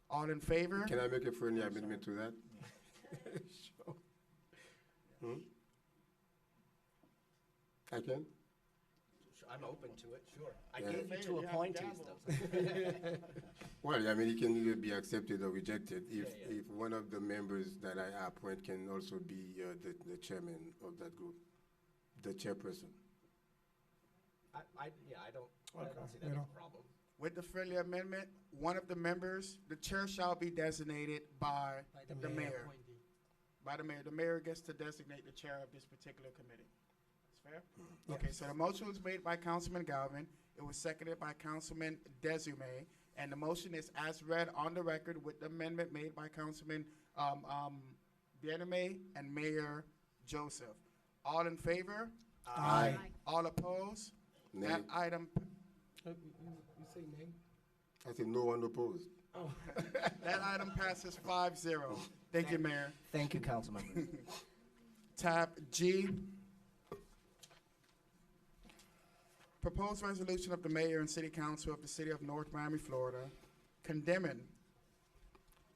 All in favor? Can I make a friendly amendment to that? Sure. Hmm? I can? I'm open to it, sure. I Yeah. gave you You two have to appointees, gavel. though. Well, I mean, it can either be accepted or rejected. If, Yeah, yeah. if one of the members that I appoint can also be the chairman of that group, the chairperson. I don't see Okay. that as a problem. With the friendly amendment, one of the members, the chair shall be designated by the mayor. appointee. By the mayor. The mayor gets to designate the chair of this particular committee. That's fair? Okay, so the motion was made by Councilman Galvin. It was seconded by Councilman Desume. And the motion is as read on the record with the amendment made by Councilman Desume and Mayor Joseph. All in favor? Aye. All opposed? Nay. That item, You say name? I said no one opposed. that item passes 5-0. Thank you, Mayor. Thank you, Councilmember. Tab G. Proposed resolution of the mayor and city council of the city of North Miami, Florida, condemning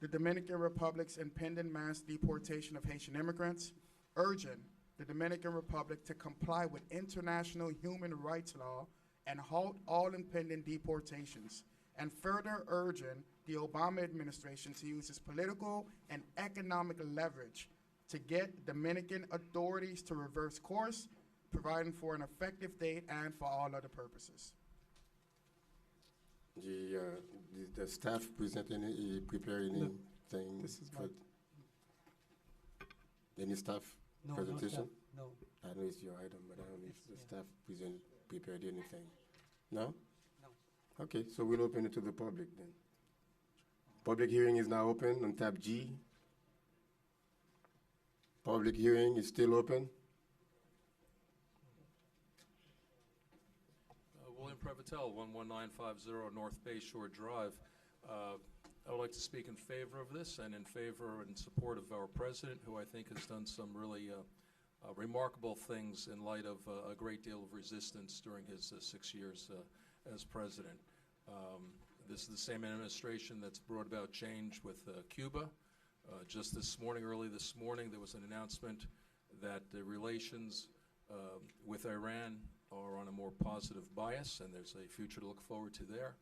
the Dominican Republic's impending mass deportation of Haitian immigrants, urging the Dominican Republic to comply with international human rights law and halt all impending deportations, and further urging the Obama administration to use its political and economic leverage to get Dominican authorities to reverse course, providing for an effective date and for all other purposes. The staff present any, prepare anything this is for any staff No, presentation? No, I know it's your item, but I don't know if the It's- staff prepared anything. No? No. Okay, so we'll open it to the public then. Public hearing is now open on tab G. Public hearing is still open. William Prevotel, 11950 North Bay Shore Drive. I would like to speak in favor of this and in favor and support of our president, who I think has done some really remarkable things in light of a great deal of resistance during his 6 years as president. This is the same administration that's brought about change with Cuba. Just this morning, early this morning, there was an announcement that the relations with Iran are on a more positive bias, and there's a future to look forward to there.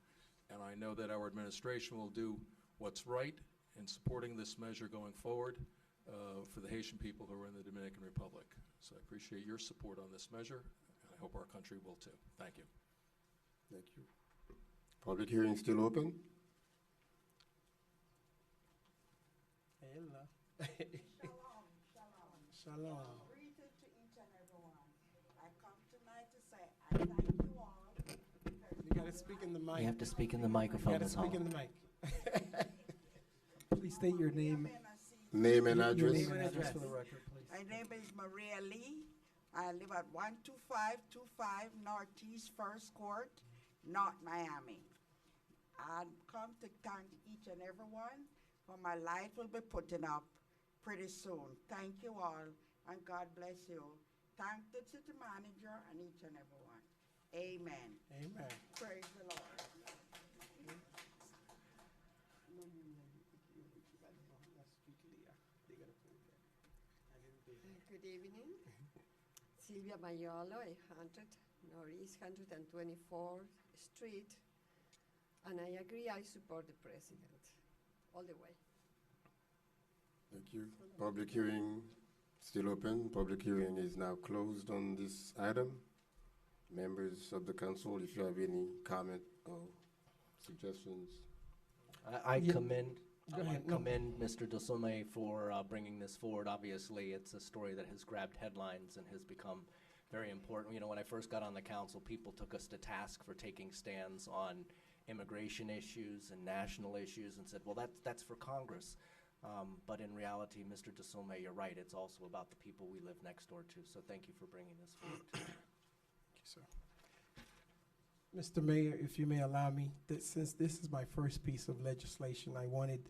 And I know that our administration will do what's right in supporting this measure going forward for the Haitian people who are in the Dominican Republic. So I appreciate your support on this measure, and I hope our country will too. Thank you. Thank you. Public hearing is still open. Hello. Shalom, shalom. Shalom. Greeted to each and every one. I come tonight to say I thank you all. You gotta speak in the mic. You have to speak in the You microphone, gotta Ms. speak Hall. in the mic. Please state your name. Name and Your address. name and address for the record, please. My name is Maria Lee. I live at 12525 Northeast First Court, North Miami. I come to thank each and every one for my light will be putting up pretty soon. Thank you all, and God bless you. Thank the city manager and each and every one. Amen. Amen. Praise the Lord. Good evening. Sylvia Mayolo, 100 Northeast 124th Street. And I agree, I support the president all the way. Thank you. Public hearing still open. Public hearing is now closed on this item. Members of the council, if you have any comment or suggestions. I Yeah. commend, Go I ahead. No. commend Mr. Dusome for bringing this forward. Obviously, it's a story that has grabbed headlines and has become very important. You know, when I first got on the council, people took us to task for taking stands on immigration issues and national issues and said, well, that's for Congress. But in reality, Mr. Dusome, you're right. It's also about the people we live next door to. So thank you for bringing this forward. Sir. Mr. Mayor, if you may allow me, that since this is my first piece of legislation, I wanted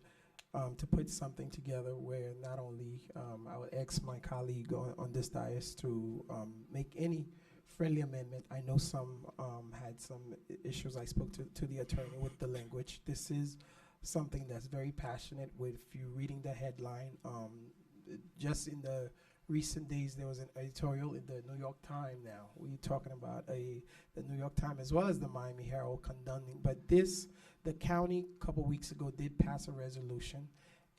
to put something together where not only I would ask my colleague on this dais to make any friendly amendment. I know some had some issues. I spoke to the attorney with the language. This is something that's very passionate. With you reading the headline, just in the recent days, there was an editorial in the New York Times now. We're talking about the New York Times as well as the Miami Herald condemning. But the county a couple weeks ago did pass a resolution,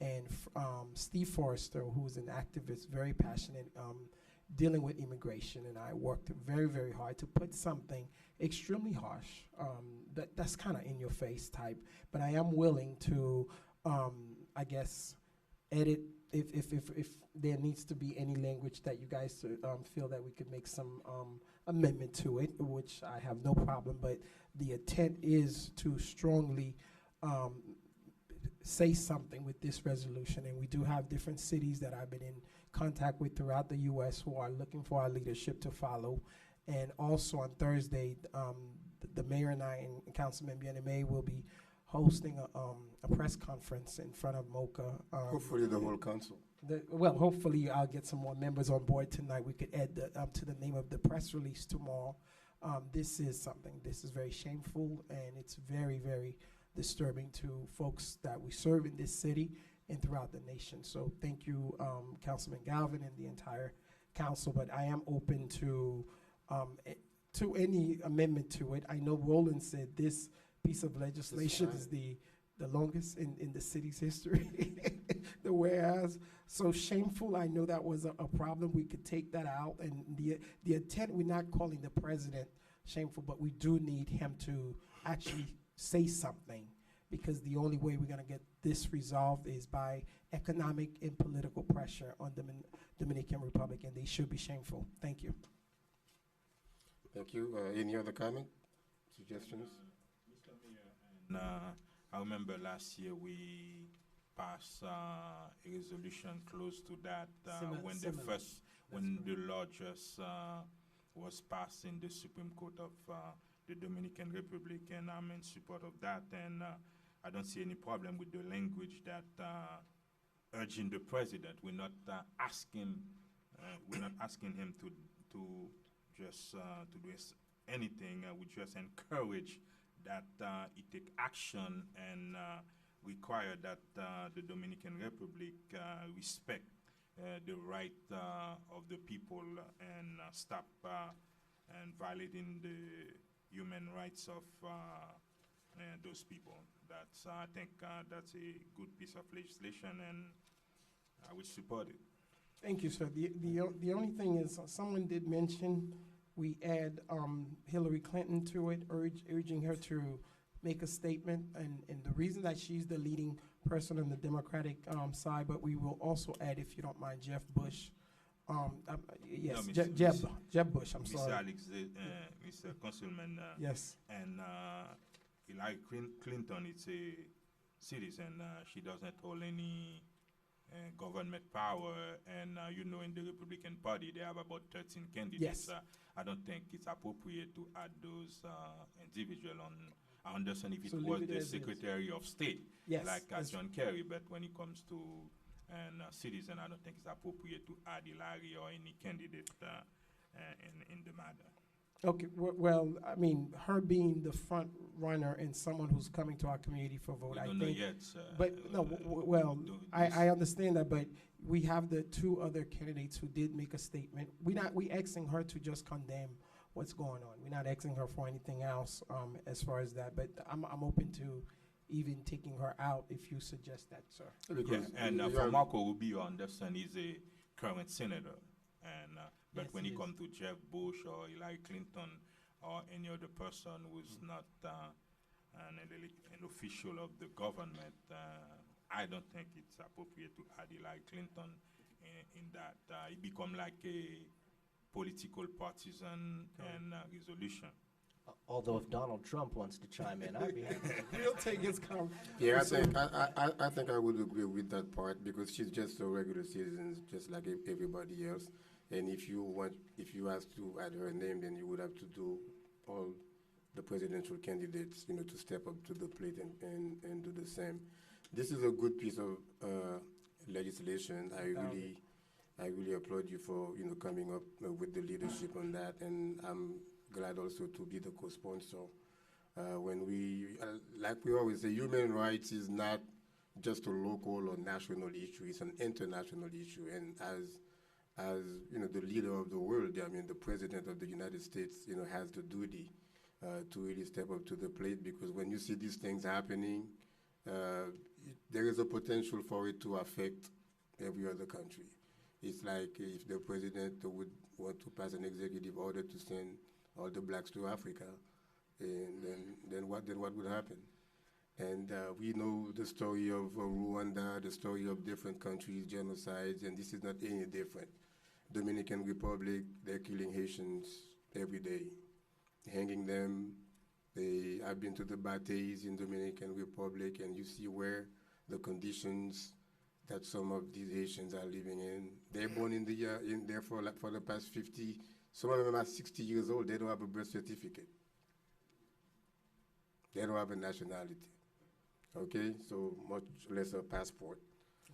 and Steve Forrester, who's an activist, very passionate, dealing with immigration, and I worked very, very hard to put something extremely harsh, that's kind of in your face type, but I am willing to, I guess, edit if there needs to be any language that you guys feel that we could make some amendment to it, which I have no problem, but the intent is to strongly say something with this resolution, and we do have different cities that I've been in contact with throughout the U.S. who are looking for our leadership to follow. And also on Thursday, the mayor and I and Councilman Bien-Aimé will be hosting a press conference in front of MOCA. Hopefully the whole council. Well, hopefully I'll get some more members on board tonight. We could add to the name of the press release tomorrow. This is very shameful, and it's very, very disturbing to folks that we serve in this city and throughout the nation. So thank you, Councilman Galvin and the entire council, but I am open to any amendment to it. I know Roland said this piece of legislation is the longest in the city's history. The whereas, so shameful. I know that was a problem. We could take that out, and the intent, we're not calling the president shameful, but we do need him to actually say something, because the only way we're going to get this resolved is by economic and political pressure on the Dominican Republic, and they should be shameful. Thank you. Thank you. Any other comment, suggestions? Mr. Mayor, and I remember last year we passed a resolution close to that when the law just was passed in the Supreme Court of the Dominican Republic, and I'm in support of that. And I don't see any problem with the language that urging the president. We're not asking him to just to do anything. We just encourage that he take action and require that the Dominican Republic respect the right of the people and stop and violating the human rights of those people. That's I think that's a good piece of legislation, and I would support it. Thank you, sir. The only thing is, someone did mention we add Hillary Clinton to it, urging her to make a statement, and the reason that she's the leading person on the Democratic side, but we will also add, if you don't mind, Jeb Bush. Yes, No, Jeb Bush, I'm sorry. Mr. Councilman. Yes. And Hillary Clinton is a citizen. She doesn't hold any government power, and in the Republican Party they have about 13 candidates. Yes. I don't think it's appropriate to add those individuals on. I understand if So it leave was it the as is. Secretary of State, Yes, like that's John Kerry, but when it comes to and citizen, I don't think it's appropriate to add Hillary or any candidate in the matter. Okay, well, I mean, her being the front runner and someone who's coming to our community for vote, We I don't know think. yet, sir. But, no, well, I understand that, but we have the two other candidates who did make a statement. We asking her to just condemn what's going on. We're not asking her for anything else, as far as that, but I'm open to even taking her out if you suggest that, sir. Yeah, and for Marco Rubio, I understand he's a current senator, and but Yes, when he it is. comes to Jeff Bush or Hillary Clinton or any other person who's not an official of the government, I don't think it's appropriate to add Hillary Clinton in that. It become like a political partisan and resolution. Although if Donald Trump wants to chime in, I'd be happy. We'll take his comment. Yeah, I think I would agree with that part because she's just a regular citizen, just like everybody else. And if you ask to add her name, then you would have to do all the presidential candidates, to step up to the plate and do the same. This is a good piece of legislation. I really applaud you for coming up with the leadership on that, and I'm glad also to be the co-sponsor. When like we always say, human rights is not just a local or national issue; it's an international issue. And as the leader of the world, I mean, the president of the United States, has the duty to really step up to the plate, because when you see these things happening, there is a potential for it to affect every other country. It's like if the president would want to pass an executive order to send all the blacks to Africa, and then what would happen? And we know the story of Rwanda, the story of different countries, genocides, and this is not any different. Dominican Republic, they're killing Haitians every day, hanging them. I've been to the Batays in Dominican Republic, and you see where the conditions that some of these Haitians are living in. They're born in there for the past 50. Some of them are 60 years old. They don't have a birth certificate. They don't have a nationality. Okay, so much less a passport.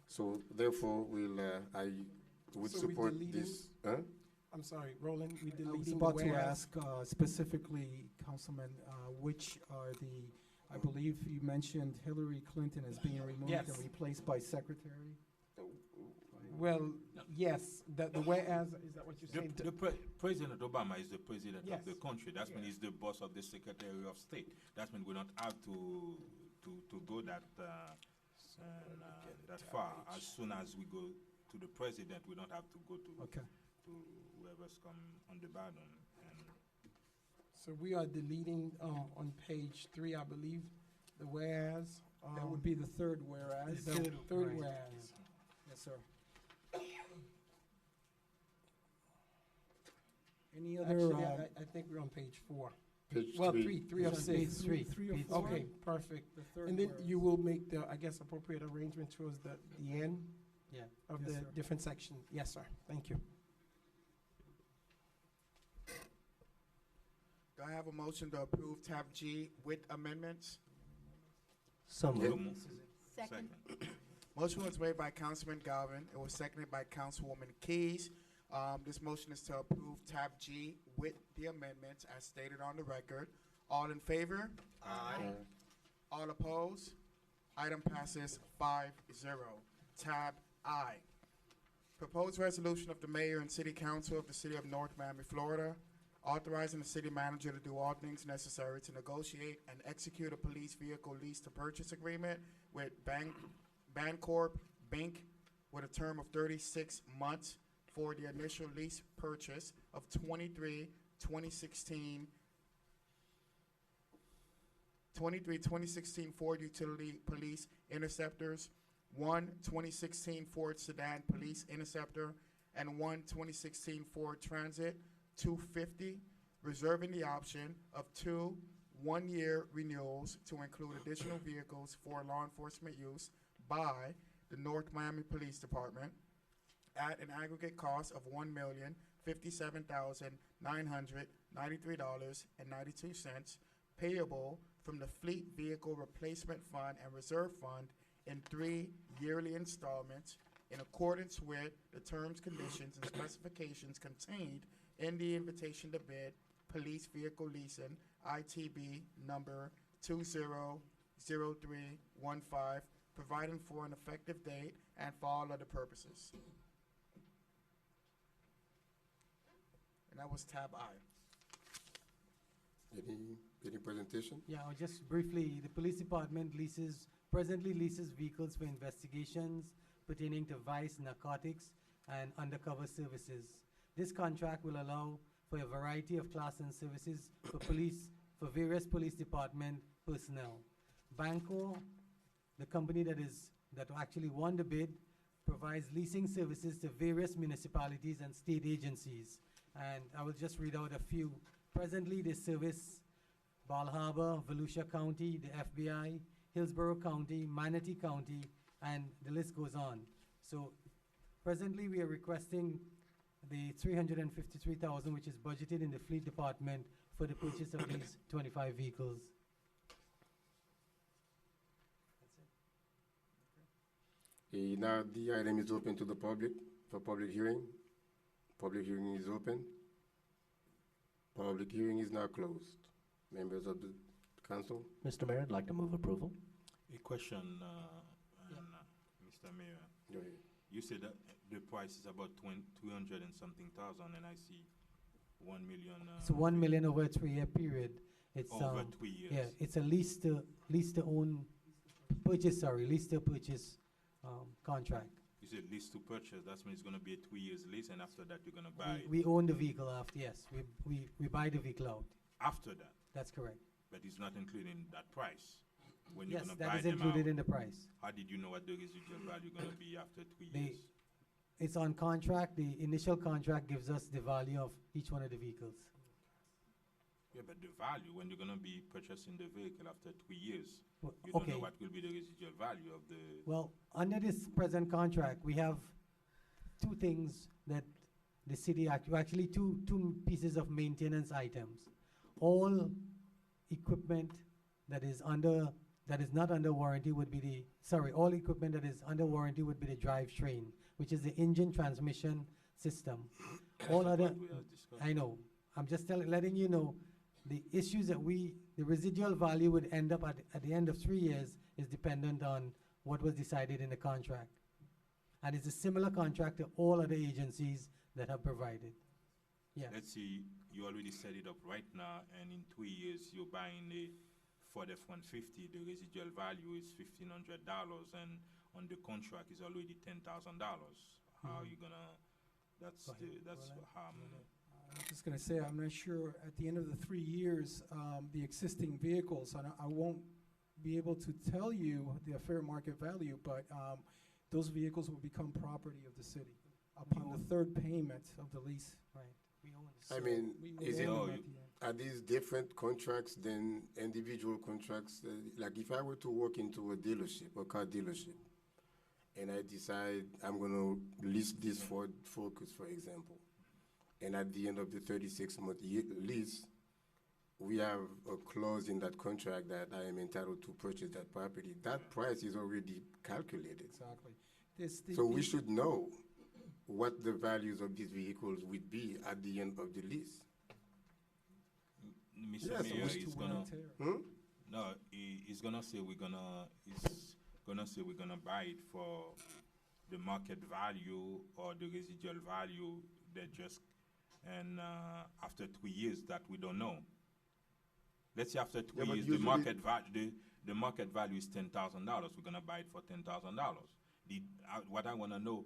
So therefore, I would So we support deleting- this. Huh? I'm sorry, Roland, we I deleting was the about to whereas. ask specifically, Councilman, which are I believe you mentioned Hillary Clinton as being removed Yes. and replaced by Secretary? Well, yes, the whereas, is that what you're saying? President Obama is the president Yes. of the country. That means he's the boss of the Secretary of State. That means we don't have to go that far. As soon as we go to the president, we don't have to go to whoever's come on the bottom. So we are deleting on page 3, I believe, the whereas. That would be the third whereas. The third Right. whereas. Yes, sir. Any other? Actually, I think we're on page 4. Page Well, three. three of Page 6. three. Three of four. Okay, perfect. The third And then whereas. you will make the, I guess, appropriate arrangement towards the end Yeah. of Yes, the sir. different section. Yes, sir. Thank you. Do I have a motion to approve tab G with amendments? So Yeah. moved. Second. Motion was made by Councilman Galvin. It was seconded by Councilwoman Keys. This motion is to approve tab G with the amendments as stated on the record. All in favor? Aye. All opposed? Item passes 5-0. Tab I. Proposed resolution of the mayor and city council of the city of North Miami, Florida, authorizing the city manager to do all things necessary to negotiate and execute a police vehicle lease to purchase agreement with Bancorp Bank with a term of 36 months for the initial lease purchase of 2016 Ford Utility Police Interceptors, one 2016 Ford Sedan Police Interceptor, and one 2016 Ford Transit 250, reserving the option of 2 one-year renewals to include additional vehicles for law enforcement use by the North Miami Police Department at an aggregate cost of $1,057,993.92, payable from the Fleet Vehicle Replacement Fund and Reserve Fund in 3 yearly installments in accordance with the terms, conditions, and specifications contained in the invitation to bid, police vehicle leasing, ITB number 200315, providing for an effective date and for all other purposes. And that was tab I. Any presentation? Yeah, just briefly, the police department presently leases vehicles for investigations pertaining to vice, narcotics, and undercover services. This contract will allow for a variety of class and services for various police department personnel. Banco, the company that actually won the bid, provides leasing services to various municipalities and state agencies. And I will just read out a few. Presently, they service Bal Harbour, Volusia County, the FBI, Hillsborough County, Manatee County, and the list goes on. So presently, we are requesting the $353,000, which is budgeted in the fleet department for the purchase of these 25 vehicles. Now the item is open to the public for public hearing. Public hearing is open. Public hearing is now closed. Members of the council? Mr. Mayor, I'd like to move approval. A question, Mr. Mayor. Go ahead. You said that the price is about 200 and something thousand, and I see 1 million. It's 1 million over a 3-year period. It's over 3 years. Yeah, it's a lease to purchase contract. You said lease to purchase. That means it's going to be a 2 years lease, and after that you're going to buy it. We own the vehicle after. Yes, we buy the vehicle out. After that. That's correct. But it's not included in that price. When Yes, you're going to that buy is them included out, in the price. How did you know what the residual value going to be after 3 years? It's on contract. The initial contract gives us the value of each one of the vehicles. Yeah, but the value, when you're going to be purchasing the vehicle after 3 years, Well, you don't okay. know what will be the residual value of the... Well, under this present contract, we have two things that the city actually two pieces of maintenance items. All equipment that is not under warranty would be all equipment that is under warranty would be the drivetrain, which is the engine transmission system. All other, I know, I'm just letting you know, the issues that the residual value would end up at the end of 3 years is dependent on what was decided in the contract. And it's a similar contract to all other agencies that have provided. Yeah. Let's see, you already set it up right now, and in 2 years, you're buying a Ford F-150, the residual value is $1,500, and on the contract is already $10,000. How are you gonna, that's how, I'm just going to say, I'm not sure, at the end of the 3 years, the existing vehicles, I won't be able to tell you the fair market value, but those vehicles will become property of the city upon the third payment of the lease. Right. I mean, is it, own them at the end. are these different contracts than individual contracts? Like if I were to walk into a dealership, a car dealership, and I decide I'm going to lease this Ford Focus, for example, and at the end of the 36-month lease, we have a clause in that contract that I am entitled to purchase that property. That price is already calculated. Exactly. So we should know what the values of these vehicles would be at the end of the lease. Mr. Yes, Mayor Mr. is gonna, no, he's gonna say we're gonna buy it for the market value or the residual value that just, and after 3 years that we don't know. Let's say after 3 years, the market value is $10,000. We're gonna buy it for $10,000. What I wanna know,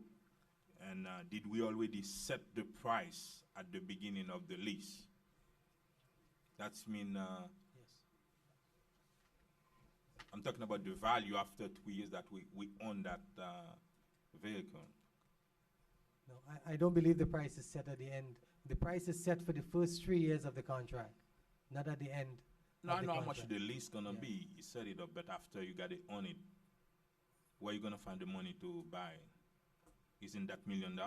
and did we already set the price at the beginning of the lease? That's mean. Yes. I'm talking about the value after 2 years that we own that vehicle. No, I don't believe the price is set at the end. The price is set for the first 3 years of the contract, not at the end. No, of I the know how much contract. the lease gonna be. You set it up, but after you got it on it, where you gonna find the money to buy it? Isn't that $1 million?